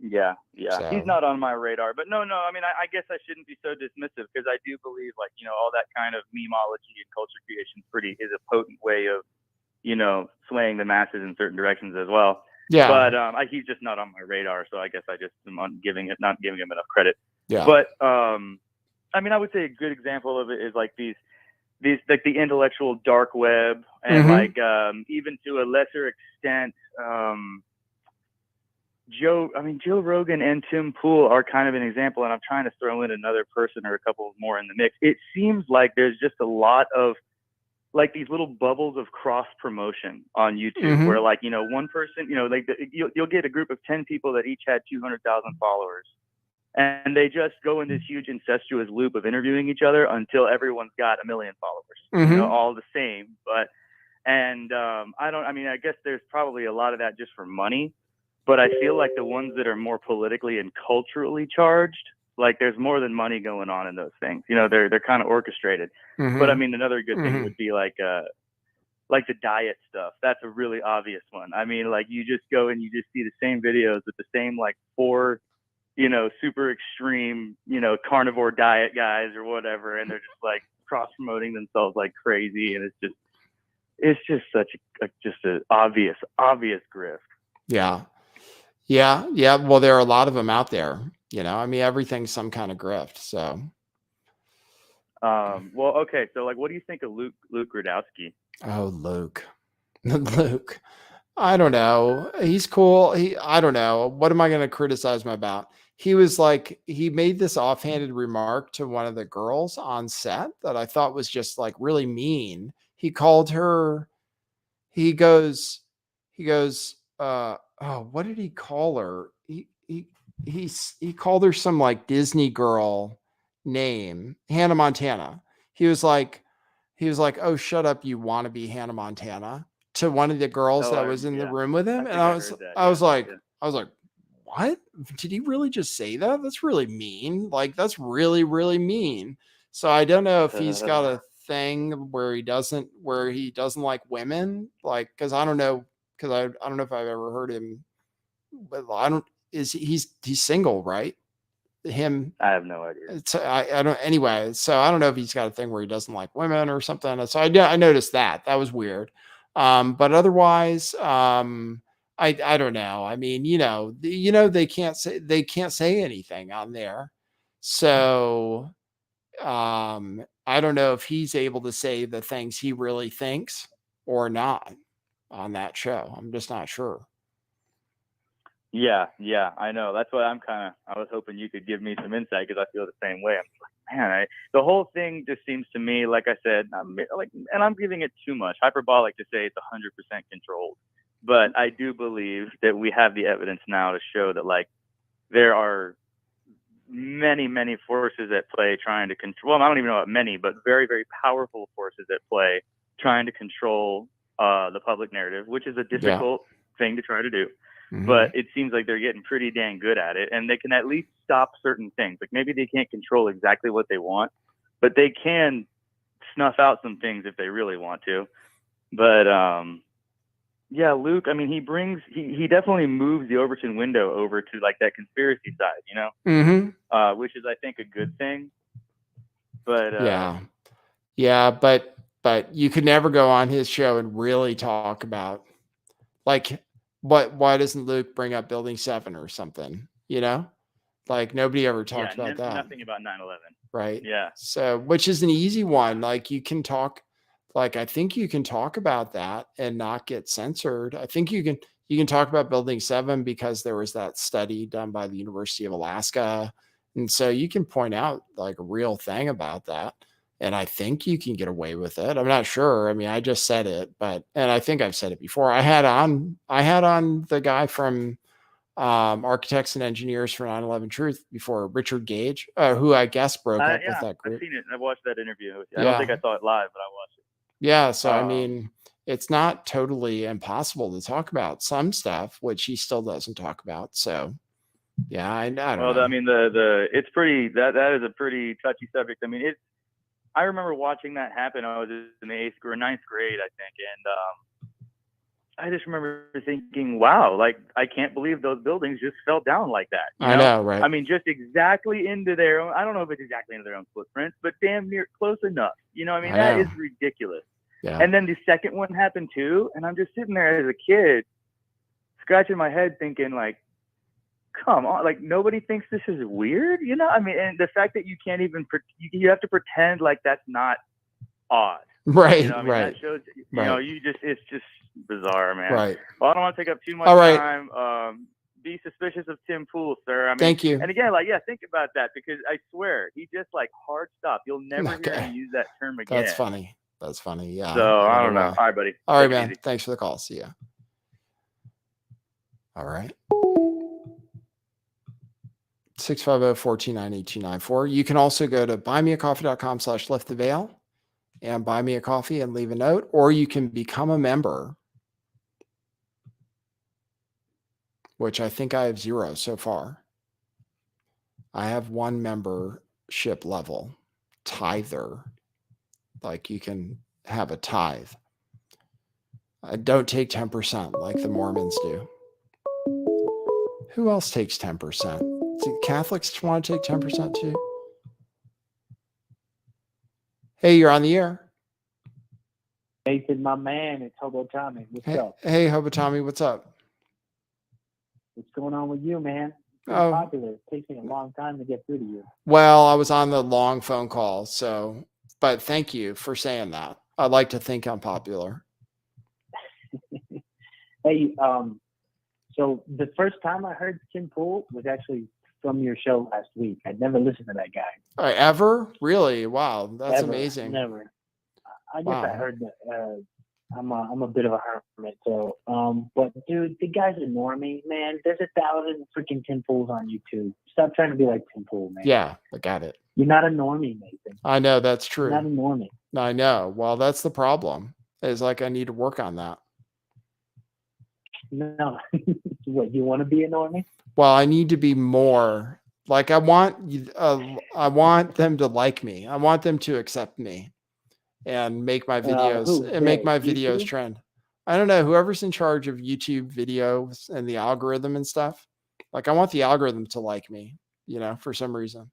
Yeah. So. He's not on my radar. But no. I mean, I guess I shouldn't be so dismissive, because I do believe, like, all that kind of memeology and culture creation is a potent way of, swaying the masses in certain directions as well. Yeah. But he's just not on my radar. So I guess I just am not giving him enough credit. Yeah. But I mean, I would say a good example of it is like these like the intellectual dark web, and like even to a lesser extent, Joe Rogan and Tim Pool are kind of an example, and I'm trying to throw in another person or a couple more in the mix. It seems like there's just a lot of like these little bubbles of cross promotion on YouTube, where like, one person, like you'll get a group of 10 people that each had 200,000 followers. And they just go in this huge incestuous loop of interviewing each other until everyone's got 1 million followers, all the same. But, I guess there's probably a lot of that just for money, but I feel like the ones that are more politically and culturally charged, like there's more than money going on in those things. They're kind of orchestrated. But I mean, another good thing would be like the diet stuff. That's a really obvious one. I mean, like you just go and you just see the same videos with the same like 4 super extreme, carnivore diet guys or whatever, and they're just like cross promoting themselves like crazy, and it's just such an obvious grift. Yeah. Well, there are a lot of them out there. I mean, everything's some kind of grift. So, well, okay. So, like, what do you think of Luke Rudkowski? Oh, Luke. I don't know. He's cool. I don't know. What am I going to criticize him about? He was like, he made this offhanded remark to one of the girls on set that I thought was just like really mean. He called her, he goes, what did he call her? He called her some like Disney girl name, Hannah Montana. He was like, oh, shut up, you want to be Hannah Montana, to one of the girls that was in the room with him. And I was like, what? Did he really just say that? That's really mean. Like, that's really, really mean. So I don't know if he's got a thing where he doesn't like women. Like, cause I don't know if I've ever heard him, but he's single, right? Him. I have no idea. It's, I don't, anyway. So I don't know if he's got a thing where he doesn't like women or something. So I noticed that was weird. But otherwise, I don't know. I mean, they can't say anything on there. So, I don't know if he's able to say the things he really thinks or not on that show. I'm just not sure. Yeah, I know. That's why I was hoping you could give me some insight, because I feel the same way. I'm like, man, the whole thing just seems to me, like I said, and I'm giving it too much hyperbolic to say it's 100% controlled. But I do believe that we have the evidence now to show that, like, there are many, many forces at play trying to control. Well, I don't even know about many, but very, very powerful forces at play trying to control the public narrative, which is a difficult thing to try to do. Mm-hmm. But it seems like they're getting pretty dang good at it, and they can at least stop certain things. Like, maybe they can't control exactly what they want, but they can snuff out some things if they really want to. But yeah, Luke, I mean, he definitely moves the Overton window over to, like, that conspiracy side, Mm-hmm. Which is, I think, a good thing. But yeah, but you could never go on his show and really talk about, like, why doesn't Luke bring up Building 7 or something? Like, nobody ever talks about that. Nothing about 9/11. Right. Yeah. So, which is an easy one. Like, you can talk, like, I think you can talk about that and not get censored. I think you can talk about Building 7 because there was that study done by the University of Alaska. And so you can point out, like, a real thing about that. And I think you can get away with it. I'm not sure. I mean, I just said it, and I think I've said it before. I had on the guy from Architects and Engineers for 9/11 Truth before, Richard Gage, who I guess broke up with that group. I've seen it. I watched that interview. I don't think I saw it live, but I watched it. Yeah. So, I mean, it's not totally impossible to talk about some stuff, which he still doesn't talk about. So, yeah, I don't know. I mean, it's pretty, that is a pretty touchy subject. I mean, I remember watching that happen. I was in the 8th or 9th grade, I think. And I just remember thinking, wow, like, I can't believe those buildings just fell down like that. I know, right? I mean, just exactly into their own, I don't know if it's exactly into their own footprints, but damn near close enough. I mean, that is ridiculous. Yeah. And then the second one happened too. And I'm just sitting there as a kid, scratching my head thinking, like, come on, like, nobody thinks this is weird, I mean, and the fact that you can't even you have to pretend like that's not odd, right? I mean, right. That shows, right. It's just bizarre, man. Right. Well, I don't want to take up too much time. Be suspicious of Tim Pool, sir. I mean, thank you. And again, like, think about that, because I swear he just, like, hard stop. You'll never hear him use that term again. That's funny. Yeah. So I don't know. All right, buddy. All right, man. Easy. Thanks for the call. See ya. All right. 650-429-8294. You can also go to buymeacoffee.com/lifttheveil and buy me a coffee and leave a note, or you can become a member, which I think I have 0 so far. I have 1 membership level, tither. Like, you can have a tithe. I don't take 10% like the Mormons do. Who else takes 10%? Do Catholics want to take 10% too? Hey, you're on the air. Nathan, my man, it's Hobo Tommy. What's up? Hey, Hobo Tommy, what's up? What's going on with you, man? It's popular. It takes me a long time to get through to you. Well, I was on the long phone call, but thank you for saying that. I'd like to think I'm popular. Hey, so the first time I heard Tim Pool was actually from your show last week. I'd never listened to that guy. Ever? Really? Wow, that's amazing. Never. I guess I heard that. I'm a bit of a hermit, so but dude, the guy's a normie, man. There's 1,000 freaking Tim Pools on YouTube. Stop trying to be like Tim Pool, man. Yeah, I got it. You're not a normie, Nathan. I know, that's true. You're not a normie. I know. Well, that's the problem. It's like, I need to work on that. No. What, you want to be a normie? Well, I need to be more like, I want them to like me. I want them to accept me and make my videos trend. I don't know, whoever's in charge of YouTube videos and the algorithm and stuff. Like I want the algorithm to like me, for some reason.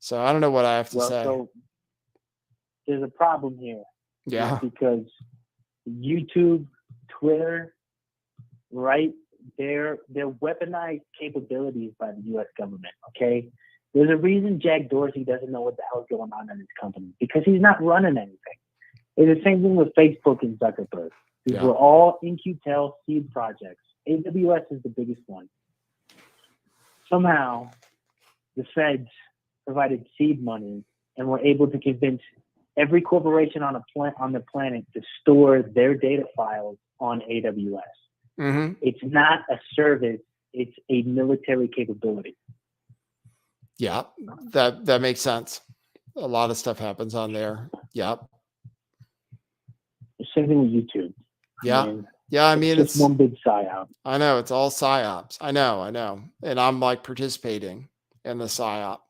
So I don't know what I have to say. So there's a problem here. Yeah. Because YouTube, Twitter, right? They're weaponized capabilities by the U.S. government. Okay, there's a reason Jack Dorsey doesn't know what the hell's going on in his company because he's not running anything. It's the same thing with Facebook and Zuckerberg. These were all In-Q-Tel seed projects. AWS is the biggest one. Somehow, the feds provided seed money and were able to convince every corporation on the planet to store their data files on AWS. Mm-hmm. It's not a service; it's a military capability. Yeah, that makes sense. A lot of stuff happens on there. Yep. Same thing with YouTube. I mean, it's one big psyop. I know it's all psyops. I know, and I'm like participating in the psyop.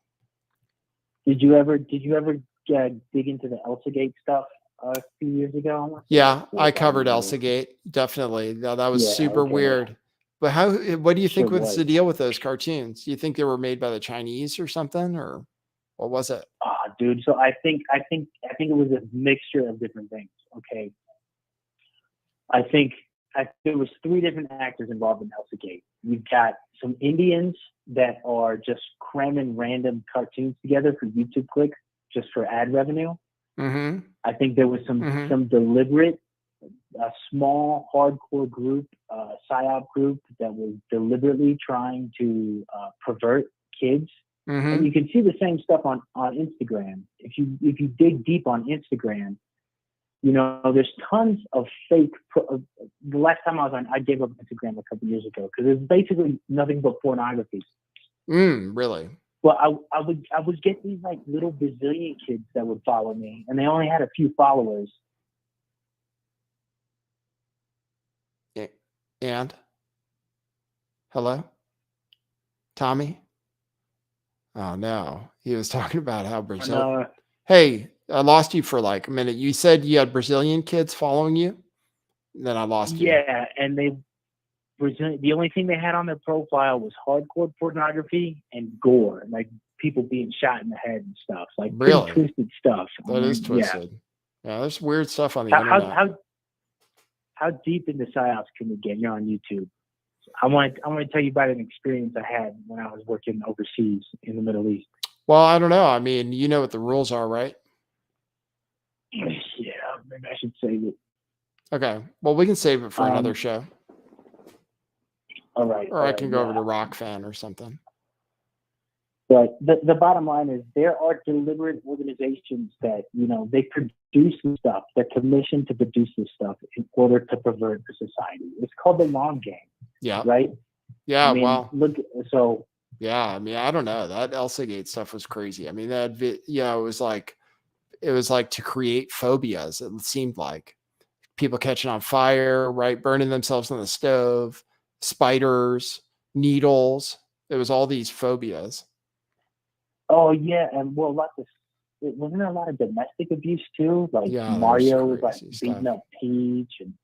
Did you ever dig into the ElsaGate stuff a few years ago? Yeah, I covered ElsaGate. Definitely. That was super weird. But what do you think was the deal with those cartoons? Do you think they were made by the Chinese or something, or what was it? Dude. So I think it was a mixture of different things. Okay. I think there was 3 different actors involved in ElsaGate. You've got some Indians that are just cramming random cartoons together for YouTube clicks, just for ad revenue. Mm-hmm. I think there was some deliberate, small, hardcore group, psyop group that was deliberately trying to pervert kids. Mm-hmm. And you can see the same stuff on Instagram. If you dig deep on Instagram, there's tons of fake. The last time I gave up Instagram a couple years ago because it's basically nothing but pornography. Really? Well, I would get these like little Brazilian kids that would follow me, and they only had a few followers. And hello, Tommy. Oh no, he was talking about how Brazil. Hey, I lost you for like a minute. You said you had Brazilian kids following you. Then I lost you. Yeah, and the only thing they had on their profile was hardcore pornography and gore, like people being shot in the head and stuff, like really twisted stuff. That is twisted. Yeah, there's weird stuff on the internet. How deep into psyops can we get? You're on YouTube. I want to tell you about an experience I had when I was working overseas in the Middle East. Well, I don't know. I mean, you know what the rules are, right? Yeah, maybe I should save it. Okay. Well, we can save it for another show. All right. Or I can go over to Rockfan or something. But the bottom line is there are deliberate organizations that, they produce this stuff. They're commissioned to produce this stuff in order to pervert the society. It's called the long game. Yeah. Right? Yeah, Yeah, I mean, I don't know. That ElsaGate stuff was crazy. I mean, it was like to create phobias. It seemed like people catching on fire, right? Burning themselves on the stove, spiders, needles. It was all these phobias. Oh yeah, and wasn't there a lot of domestic abuse too? Like Mario was like beating up Peach, and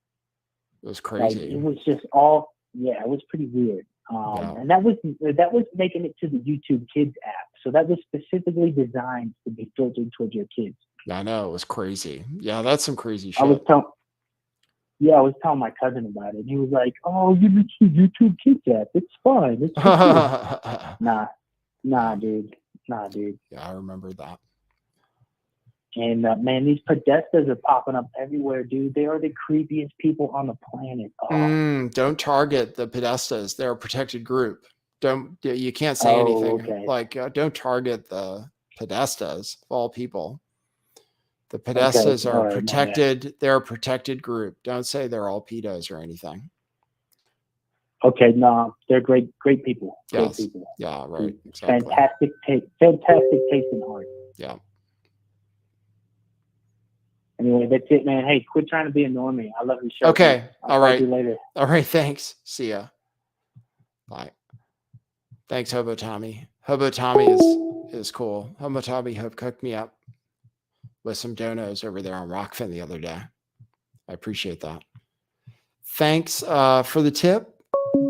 it was crazy. It was just all it was pretty weird. And that was making it to the YouTube Kids app. So that was specifically designed to be filtered towards your kids. I know, it was crazy. Yeah, that's some crazy shit. I was telling my cousin about it. And he was like, "Oh, you use the YouTube Kids app. It's fine. It's Nah, dude. Yeah, I remember that. And man, these Podestas are popping up everywhere, dude. They are the creepiest people on the planet. Don't target the Podestas. They're a protected group. You can't say anything. Okay. Like, don't target the Podestas of all people. The Podestas are protected. They're a protected group. Don't say they're all pedos or anything. Okay, no, they're great people. Yes. Great people. Yeah, right. Exactly. Fantastic taste in art. Yeah. Anyway, that's it, man. Hey, quit trying to be a normie. I love your show. Okay. All right. See you later. All right. Thanks. See ya. Bye. Thanks, Hobo Tommy. Hobo Tommy is cool. Hobo Tommy hooked me up with some donos over there on Rockfin the other day. I appreciate that. Thanks for the tip.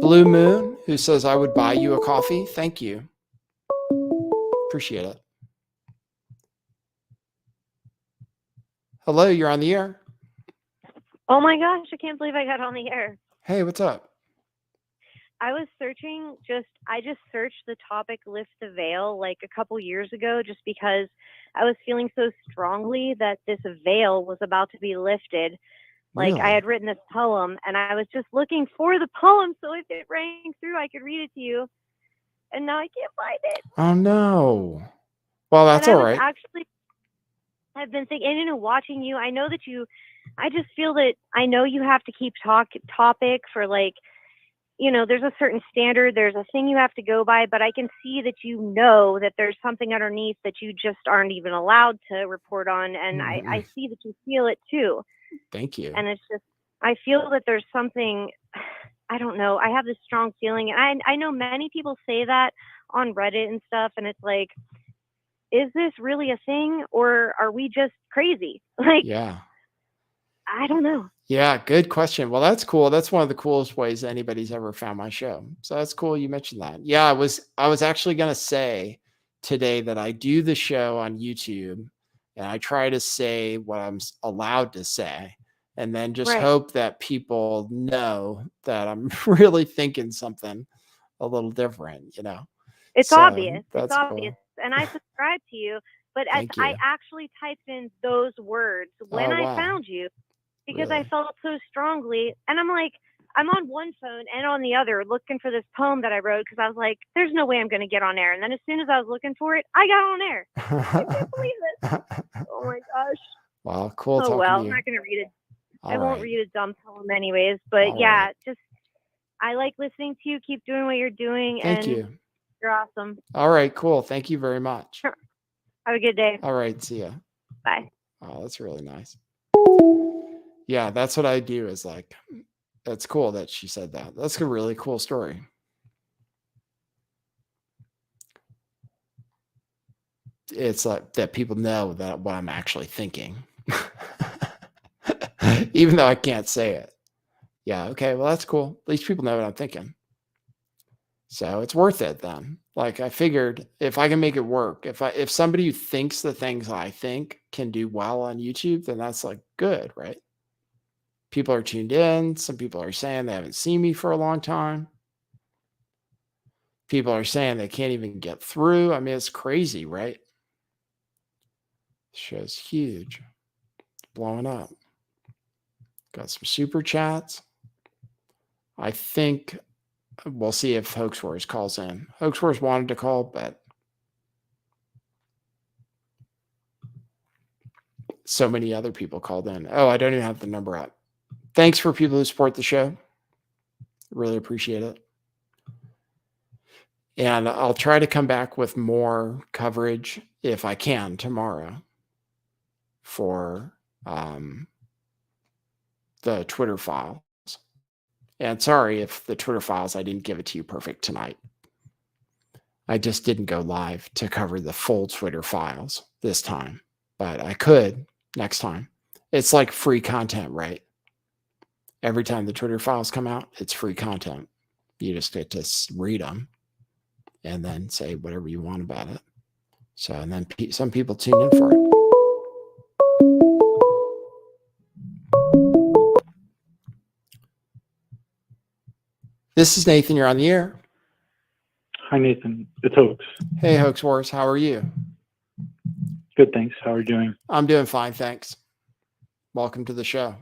Blue Moon who says, I would buy you a coffee. Thank you. Appreciate it. Hello, you're on the air. Oh my gosh, I can't believe I got on the air. Hey, what's up? I was searching, I just searched the topic lift the veil like a couple years ago just because I was feeling so strongly that this veil was about to be lifted. Like Really? I had written this poem and I was just looking for the poem so if it rang through I could read it to you. And now I can't find it. Oh no. Well, that's all right. I've been thinking, and watching you, I know that I just feel that I know you have to keep topic for like, there's a certain standard, there's a thing you have to go by, but I can see that that there's something underneath that you just aren't even allowed to report on. And I see that you feel it too. Thank you. And it's just, I feel that there's something, I don't know, I have this strong feeling. And I know many people say that on Reddit and stuff, and it's like, is this really a thing or are we just crazy? Like, yeah. I don't know. Yeah, good question. Well, that's cool. That's one of the coolest ways anybody's ever found my show. So that's cool you mentioned that. Yeah, I was actually going to say today that I do the show on YouTube and I try to say what I'm allowed to say and then just hope that people know that I'm really thinking something a little different, It's obvious. It's obvious. Cool. And I subscribe to you, but I actually typed in those words when I found you because I felt so strongly. And I'm like, I'm on one phone and on the other looking for this poem that I wrote because I was like, there's no way I'm going to get on air. And then as soon as I was looking for it, I got on air. I can't believe it. Oh my gosh. Wow, cool. Oh, well, I'm not going to read it. I won't read a dumb poem anyways. But just I like listening to you. Keep doing what you're doing. Thank you. You're awesome. All right, cool. Thank you very much. Sure. Have a good day. All right, see ya. Bye. Oh, that's really nice. Yeah, that's what I do is like, that's cool that she said that. That's a really cool story. It's like that people know that what I'm actually thinking, even though I can't say it. Yeah, okay, well, that's cool. At least people know what I'm thinking. So it's worth it then. Like I figured if I can make it work, if somebody who thinks the things I think can do well on YouTube, then that's like good, right? People are tuned in. Some people are saying they haven't seen me for a long time. People are saying they can't even get through. I mean, it's crazy, right? This show's huge. It's blowing up. Got some super chats. I think we'll see if Hoax Wars calls in. Hoax Wars wanted to call, but so many other people called in. Oh, I don't even have the number up. Thanks for people who support the show. Really appreciate it. And I'll try to come back with more coverage if I can tomorrow for the Twitter files. And sorry if the Twitter files, I didn't give it to you perfect tonight. I just didn't go live to cover the full Twitter files this time, but I could next time. It's like free content, right? Every time the Twitter files come out, it's free content. You just get to read them and then say whatever you want about it. So, and then some people tune in for it. This is Nathan. You're on the air. Hi, Nathan. It's Hoax. Hey, Hoax Wars. How are you? Good, thanks. How are you doing? I'm doing fine, thanks. Welcome to the show.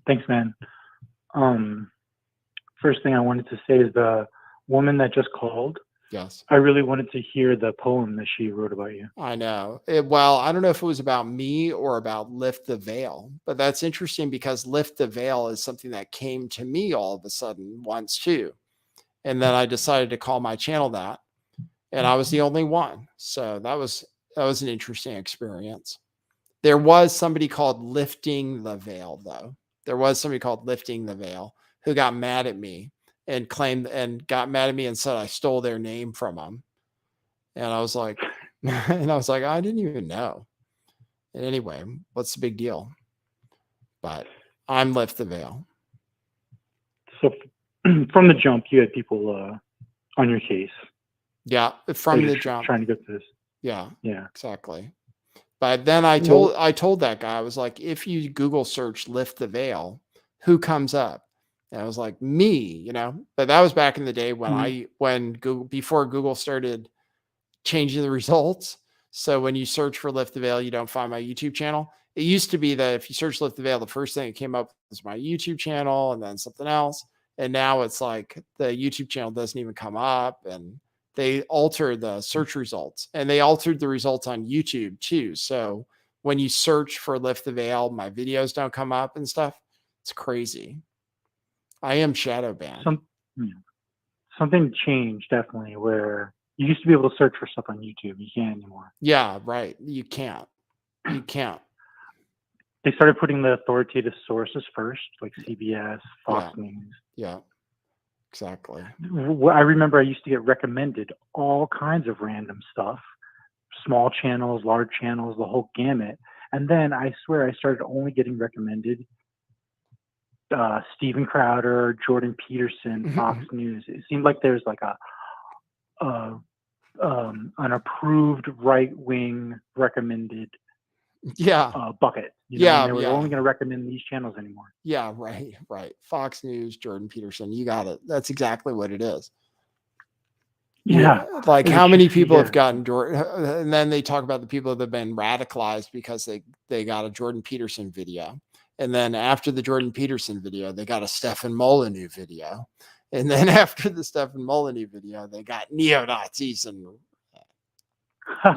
Thanks, man. First thing I wanted to say is the woman that just called. Yes. I really wanted to hear the poem that she wrote about you. I know. Well, I don't know if it was about me or about Lift the Veil, but that's interesting because Lift the Veil is something that came to me all of a sudden once too. And then I decided to call my channel that, and I was the only one. So that was an interesting experience. There was somebody called Lifting the Veil, though. There was somebody called Lifting the Veil who got mad at me and got mad at me and said I stole their name from them. And I was like, I didn't even know. And anyway, what's the big deal? But I'm Lift the Veil. So from the jump, you had people on your case. Yeah, from the jump, trying to get this. Yeah, yeah, exactly. But then I told that guy, I was like, if you Google search "lift the veil," who comes up? And I was like, me, But that was back in the day when before Google started changing the results. So when you search for "lift the veil," you don't find my YouTube channel. It used to be that if you search "lift the veil," the first thing that came up was my YouTube channel and then something else. And now it's like the YouTube channel doesn't even come up, and they altered the search results, and they altered the results on YouTube too. So when you search for "lift the veil," my videos don't come up and stuff. It's crazy. I am shadow banned. Something changed definitely where you used to be able to search for stuff on YouTube. You can't anymore. Yeah, right. You can't. They started putting the authoritative sources first, like CBS, Fox News. Yeah, exactly. I remember I used to get recommended all kinds of random stuff, small channels, large channels, the whole gamut. And then I swear I started only getting recommended Steven Crowder, Jordan Peterson, Fox News. It seemed like there's like an approved right-wing recommended bucket. They were only going to recommend these channels anymore. Yeah, right. Fox News, Jordan Peterson. You got it. That's exactly what it is. Yeah. Like how many people have gotten Jordan, and then they talk about the people that have been radicalized because they got a Jordan Peterson video. And then after the Jordan Peterson video, they got a Stefan Molyneux video. And then after the Stefan Molyneux video, they got neo-Nazis and, I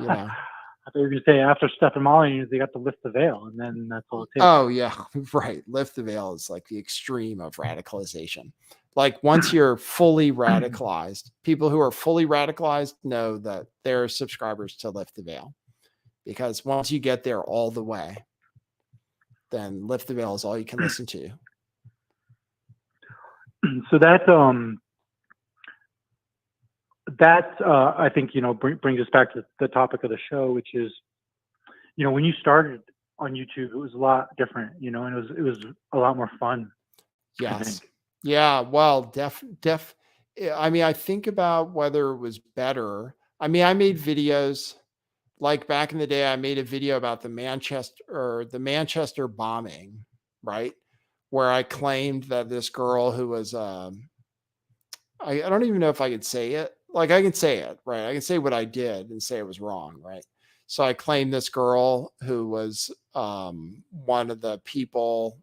thought you were going to say after Stefan Molyneux, they got to lift the veil, and then that's all it takes. Oh, yeah, right. Lift the veil is like the extreme of radicalization. Like once you're fully radicalized, people who are fully radicalized know that they're subscribers to Lift the Veil. Because once you get there all the way, then Lift the Veil is all you can listen to. So that I think brings us back to the topic of the show, which is when you started on YouTube, it was a lot different, and it was a lot more fun. Yes. Yeah. Well, I mean, I think about whether it was better. I mean, I made videos like back in the day. I made a video about the Manchester bombing, right? Where I claimed that this girl who was, I don't even know if I could say it. Like I can say it, right? I can say what I did and say it was wrong, right? So I claimed this girl who was one of the people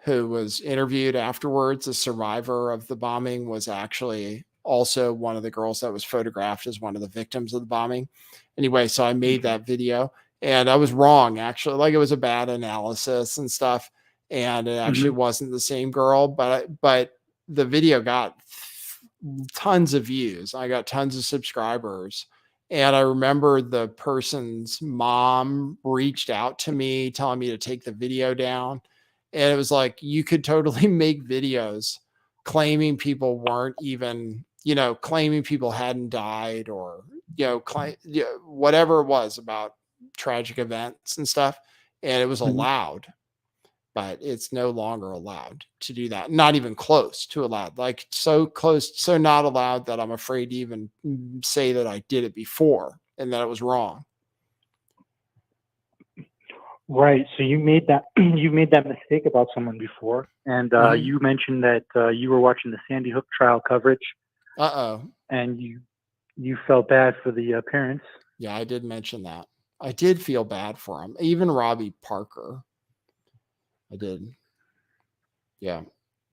who was interviewed afterwards, a survivor of the bombing, was actually also one of the girls that was photographed as one of the victims of the bombing. Anyway, so I made that video and I was wrong, actually. Like it was a bad analysis and stuff. And it actually wasn't the same girl, but the video got tons of views. I got tons of subscribers. And I remember the person's mom reached out to me telling me to take the video down. And it was like, you could totally make videos claiming people weren't even, claiming people hadn't died or, whatever it was about tragic events and stuff. And it was allowed, but it's no longer allowed to do that. Not even close to allowed, like so close, so not allowed that I'm afraid to even say that I did it before and that it was wrong. Right. So you made that mistake about someone before, and you mentioned that you were watching the Sandy Hook trial coverage. And you felt bad for the parents. Yeah, I did mention that. I did feel bad for him. Even Robbie Parker. I did. Yeah.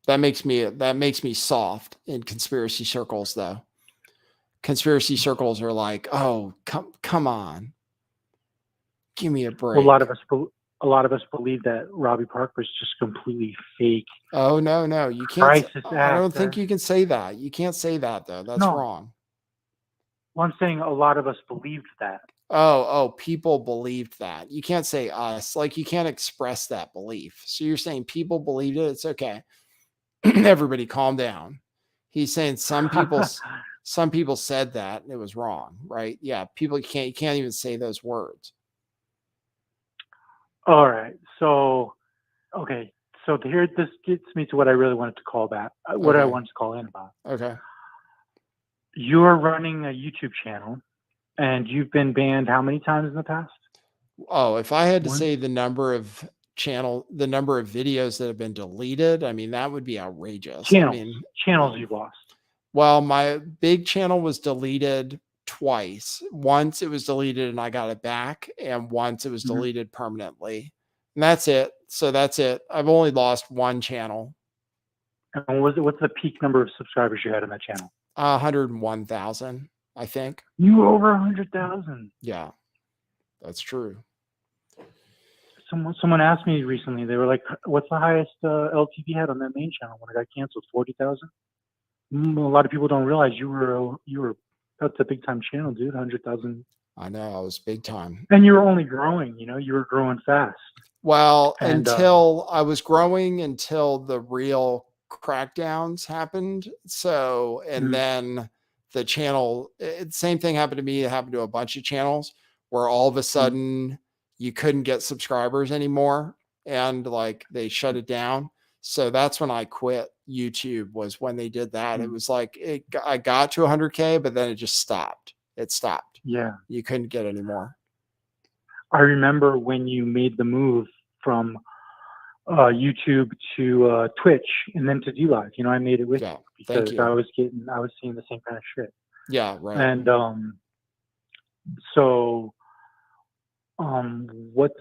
That makes me soft in conspiracy circles, though. Conspiracy circles are like, oh, come on. Give me a break. Well, a lot of us believe that Robbie Parker was just completely fake. Oh no, you can't. I don't think you can say that. You can't say that though. That's wrong. Well, I'm saying a lot of us believed that. Oh, people believed that. You can't say us. Like you can't express that belief. So you're saying people believed it. It's okay. Everybody, calm down. He's saying some people said that and it was wrong, right? Yeah, you can't even say those words. All right. So, okay. So here, this gets me to what I really wanted to call back. What I wanted to call in about. Okay. You're running a YouTube channel, and you've been banned how many times in the past? Oh, if I had to say the number of videos that have been deleted, I mean, that would be outrageous. Channels you've lost. Well, my big channel was deleted twice. Once it was deleted and I got it back, and once it was deleted permanently. And that's it. So that's it. I've only lost one channel. And what's the peak number of subscribers you had on that channel? 101,000, I think. You were over 100,000. Yeah, that's true. Someone asked me recently. They were like, "What's the highest LTV had on that main channel when it got canceled? 40,000." A lot of people don't realize you were that's a big time channel, dude. 100,000. I know, I was big time. And you were only growing. You were growing fast. Well, until I was growing until the real crackdowns happened. So, and then the channel, same thing happened to me. It happened to a bunch of channels where all of a sudden you couldn't get subscribers anymore, and like they shut it down. So that's when I quit YouTube, was when they did that. It was like, I got to 100K, but then it just stopped. It stopped. Yeah. You couldn't get any more. I remember when you made the move from YouTube to Twitch and then to DLive. I made it with you because I was seeing the same kind of shit. Yeah, right. And so what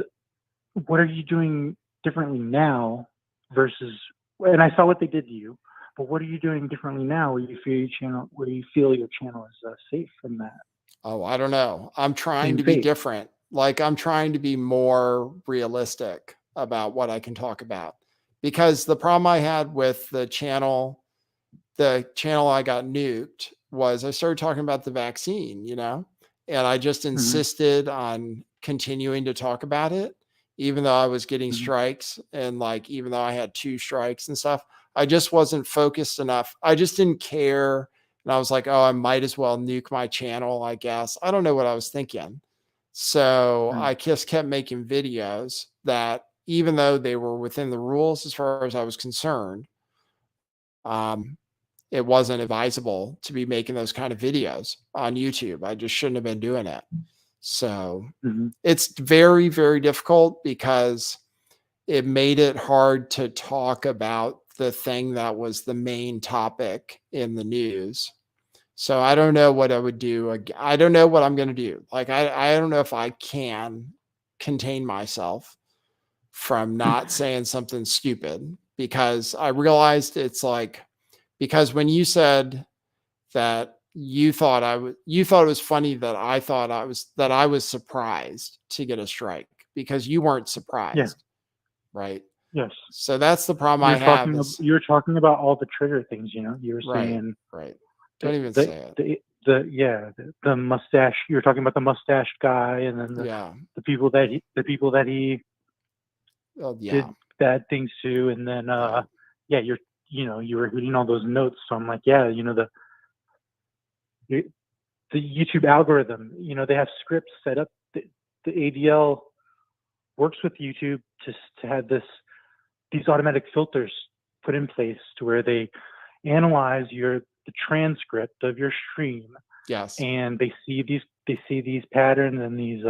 are you doing differently now versus? And I saw what they did to you, but what are you doing differently now where you feel your channel is safe from that? Oh, I don't know. I'm trying to be different. Like, I'm trying to be more realistic about what I can talk about, because the problem I had with the channel I got nuked was I started talking about the vaccine, and I just insisted on continuing to talk about it, even though I was getting strikes, and like, even though I had 2 strikes and stuff, I just wasn't focused enough. I just didn't care. And I was like, oh, I might as well nuke my channel, I guess. I don't know what I was thinking. So I just kept making videos that, even though they were within the rules as far as I was concerned, it wasn't advisable to be making those kind of videos on YouTube. I just shouldn't have been doing it. So it's very, very difficult, because it made it hard to talk about the thing that was the main topic in the news. So I don't know what I would do. I don't know what I'm going to do. Like, I don't know if I can contain myself from not saying something stupid, because I realized it's like, because when you said that you thought it was funny that I was surprised to get a strike, because you weren't surprised. Right. Yes. So that's the problem I have. You're talking about all the trigger things, you were saying. Right. Don't even say it. The mustache. You're talking about the mustached guy, and then the people that he did bad things to, and then you were reading all those notes. So I'm like, the YouTube algorithm, they have scripts set up. The ADL works with YouTube to have these automatic filters put in place to where they analyze the transcript of your stream. Yes. And they see these patterns and these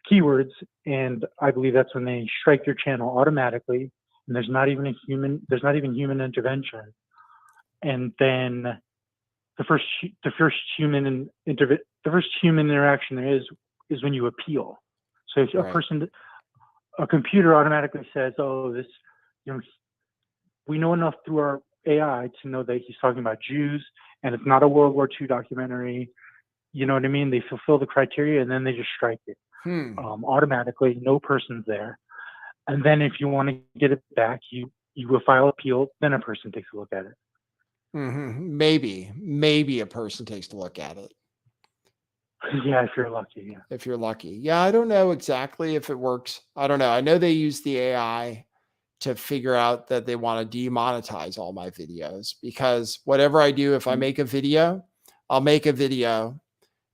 keywords, and I believe that's when they strike your channel automatically, and there's not even human intervention. And then the first human interaction there is when you appeal. So if a computer automatically says, "Oh, this, we know enough through our AI to know that he's talking about Jews, and it's not a World War II documentary." You know what I mean? They fulfill the criteria, and then they just strike it automatically. No person's there. And then if you want to get it back, you will file appeal. Then a person takes a look at it. Maybe a person takes a look at it. Yeah, if you're lucky. Yeah. If you're lucky. Yeah, I don't know exactly if it works. I don't know. I know they use the AI to figure out that they want to demonetize all my videos, because whatever I do, if I make a video, I'll make a video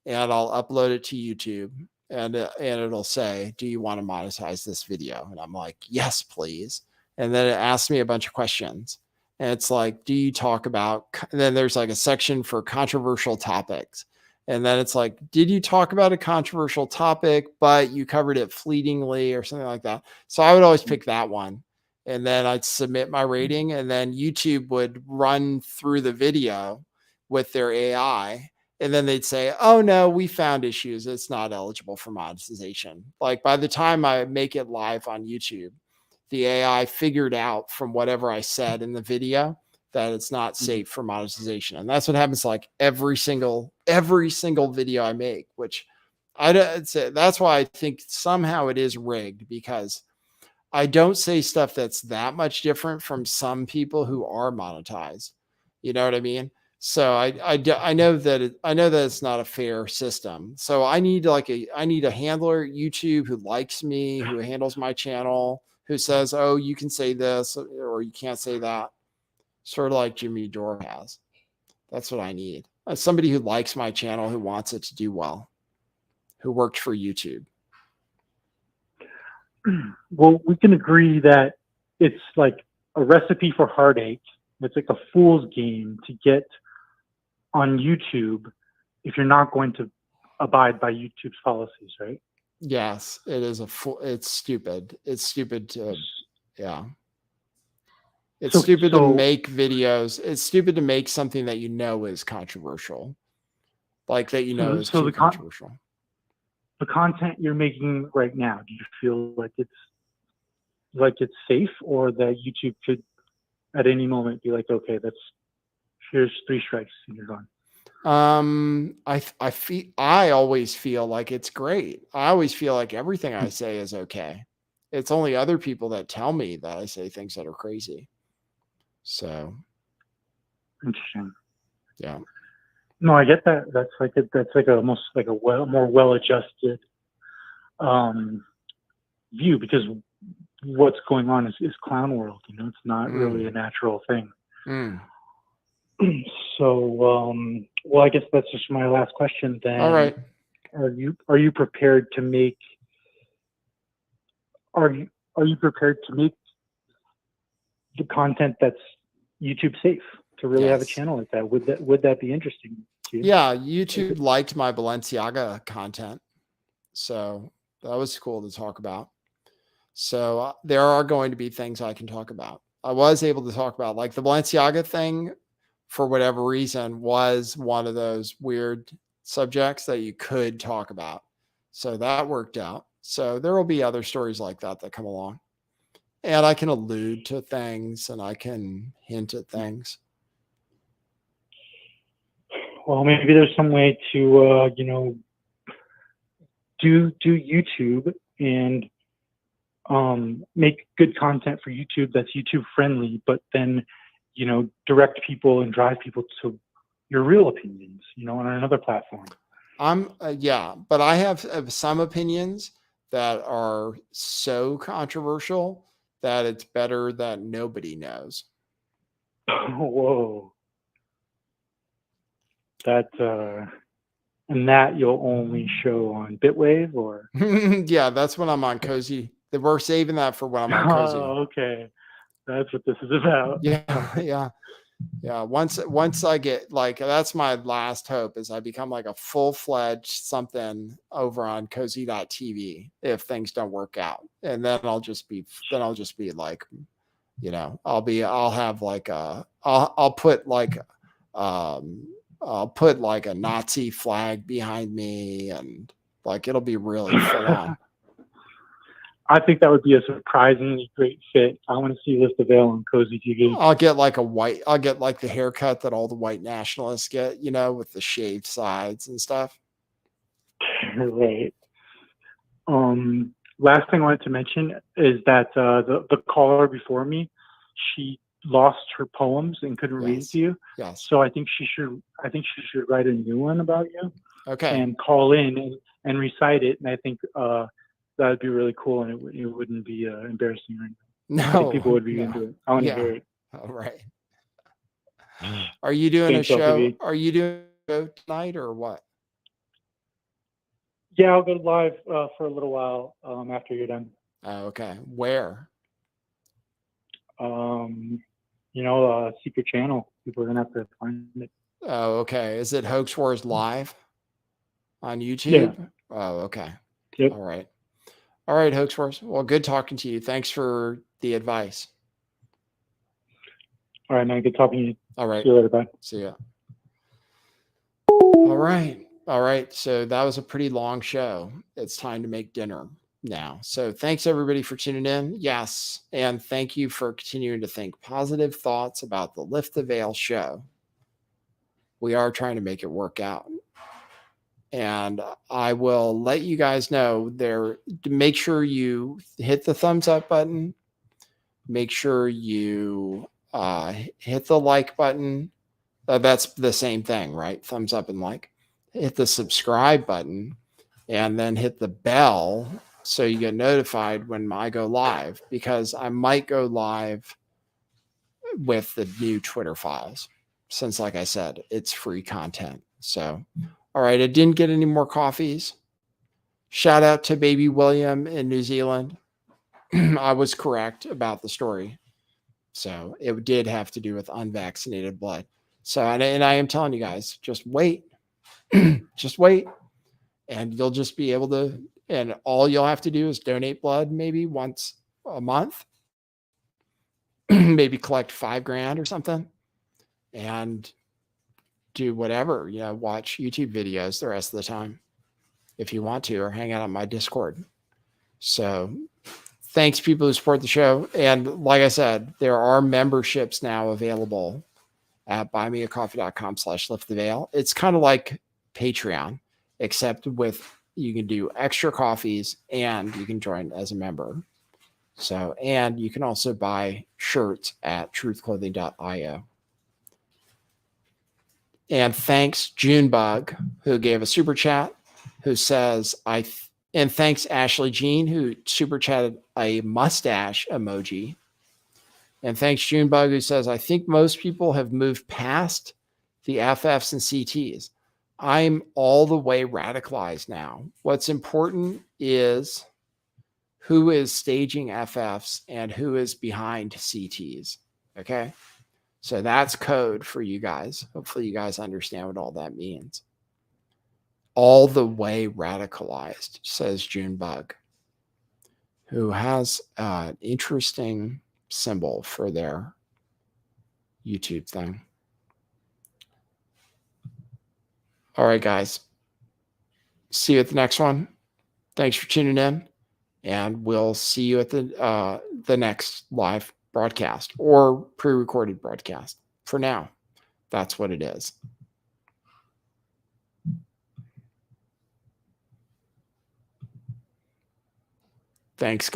and I'll upload it to YouTube, and it'll say, do you want to monetize this video? And I'm like, yes, please. And then it asks me a bunch of questions. And it's like, do you talk about, and then there's like a section for controversial topics. And then it's like, did you talk about a controversial topic, but you covered it fleetingly or something like that? So I would always pick that one. And then I'd submit my rating, and then YouTube would run through the video with their AI. And then they'd say, oh no, we found issues. It's not eligible for monetization. Like by the time I make it live on YouTube, the AI figured out from whatever I said in the video that it's not safe for monetization. And that's what happens like every single video I make, which that's why I think somehow it is rigged, because I don't say stuff that's that much different from some people who are monetized. You know what I mean? So I know that it's not a fair system. So I need a handler at YouTube who likes me, who handles my channel, who says, oh, you can say this or you can't say that. Sort of like Jimmy Dore has. That's what I need. Somebody who likes my channel, who wants it to do well, who worked for YouTube. Well, we can agree that it's like a recipe for heartache. It's like a fool's game to get on YouTube if you're not going to abide by YouTube's policies, right? Yes, it is it's stupid. It's stupid to, yeah. It's stupid to make videos. It's stupid to make something that you know is controversial. Like that you know is too controversial. The content you're making right now, do you feel like it's safe, or that YouTube could at any moment be like, okay, here's 3 strikes and you're gone? I always feel like it's great. I always feel like everything I say is okay. It's only other people that tell me that I say things that are crazy. So interesting. Yeah. No, I get that. That's like almost like a more well-adjusted view, because what's going on is clown world. You know, it's not really a natural thing. So, well, I guess that's just my last question then. All right. Are you prepared to make? Are you prepared to make the content that's YouTube safe, to really have a channel like that? Would that be interesting to you? Yeah, YouTube liked my Balenciaga content, so that was cool to talk about. So there are going to be things I can talk about. I was able to talk about, like the Balenciaga thing, for whatever reason, was one of those weird subjects that you could talk about. So that worked out. So there will be other stories like that come along. And I can allude to things and I can hint at things. Well, maybe there's some way to, do YouTube and make good content for YouTube that's YouTube friendly, but then, direct people and drive people to your real opinions, on another platform. But I have some opinions that are so controversial that it's better that nobody knows. Whoa. And that you'll only show on Bitwave, or? Yeah, that's when I'm on Cozy. We're saving that for when I'm on Cozy. Oh, okay. That's what this is about. Yeah. Once I get that's my last hope, is I become like a full-fledged something over on cozy.tv if things don't work out. And then I'll just be like, I'll put like a Nazi flag behind me, and like it'll be really full on. I think that would be a surprisingly great fit. I want to see Lift the Veil on Cozy TV. I'll get like the haircut that all the white nationalists get, with the shaved sides and stuff. Right. Last thing I wanted to mention is that the caller before me, she lost her poems and couldn't read it to you. Yes. So I think she should write a new one about you. Okay. And call in and recite it. And I think that would be really cool, and it wouldn't be embarrassing or anything. No, I think people would be into it. I want to hear it. All right. Are you doing a show? Are you doing a show tonight or what? Yeah, I'll go live for a little while after you're done. Oh, okay. Where? Secret channel. People are gonna have to find it. Oh, okay. Is it Hoax Wars Live on YouTube? Yeah. Oh, okay. Yep. All right. All right, Hoax Wars. Well, good talking to you. Thanks for the advice. All right, man. Good talking to you. All right. See you later. Bye. See ya. All right. All right. So that was a pretty long show. It's time to make dinner now. So thanks everybody for tuning in. Yes. And thank you for continuing to think positive thoughts about the Lift the Veil show. We are trying to make it work out. And I will let you guys know there. Make sure you hit the thumbs up button. Make sure you hit the like button. That's the same thing, right? Thumbs up and like. Hit the subscribe button and then hit the bell so you get notified when I go live, because I might go live with the new Twitter files since, like I said, it's free content. So, all right, I didn't get any more coffees. Shout out to baby William in New Zealand. I was correct about the story. So it did have to do with unvaccinated blood. So, and I am telling you guys, just wait. Just wait, and you'll just be able to, and all you'll have to do is donate blood maybe once a month, maybe collect $5,000 or something, and do whatever, watch YouTube videos the rest of the time if you want to, or hang out on my Discord. So thanks people who support the show. And like I said, there are memberships now available at buymeacoffee.com/lifttheveil. It's kind of like Patreon, except with you can do extra coffees and you can join as a member. So, and you can also buy shirts at truthclothing.io. And thanks Junebug, who gave a super chat, who says and thanks Ashley Jean, who super chatted a mustache emoji. And thanks Junebug, who says, I think most people have moved past the FFs and CTs. I'm all the way radicalized now. What's important is who is staging FFs and who is behind CTs. Okay. So that's code for you guys. Hopefully you guys understand what all that means. All the way radicalized, says Junebug, who has an interesting symbol for their YouTube thing. All right, guys. See you at the next one. Thanks for tuning in, and we'll see you at the next live broadcast or pre-recorded broadcast. For now, that's what it is. Thanks, guys.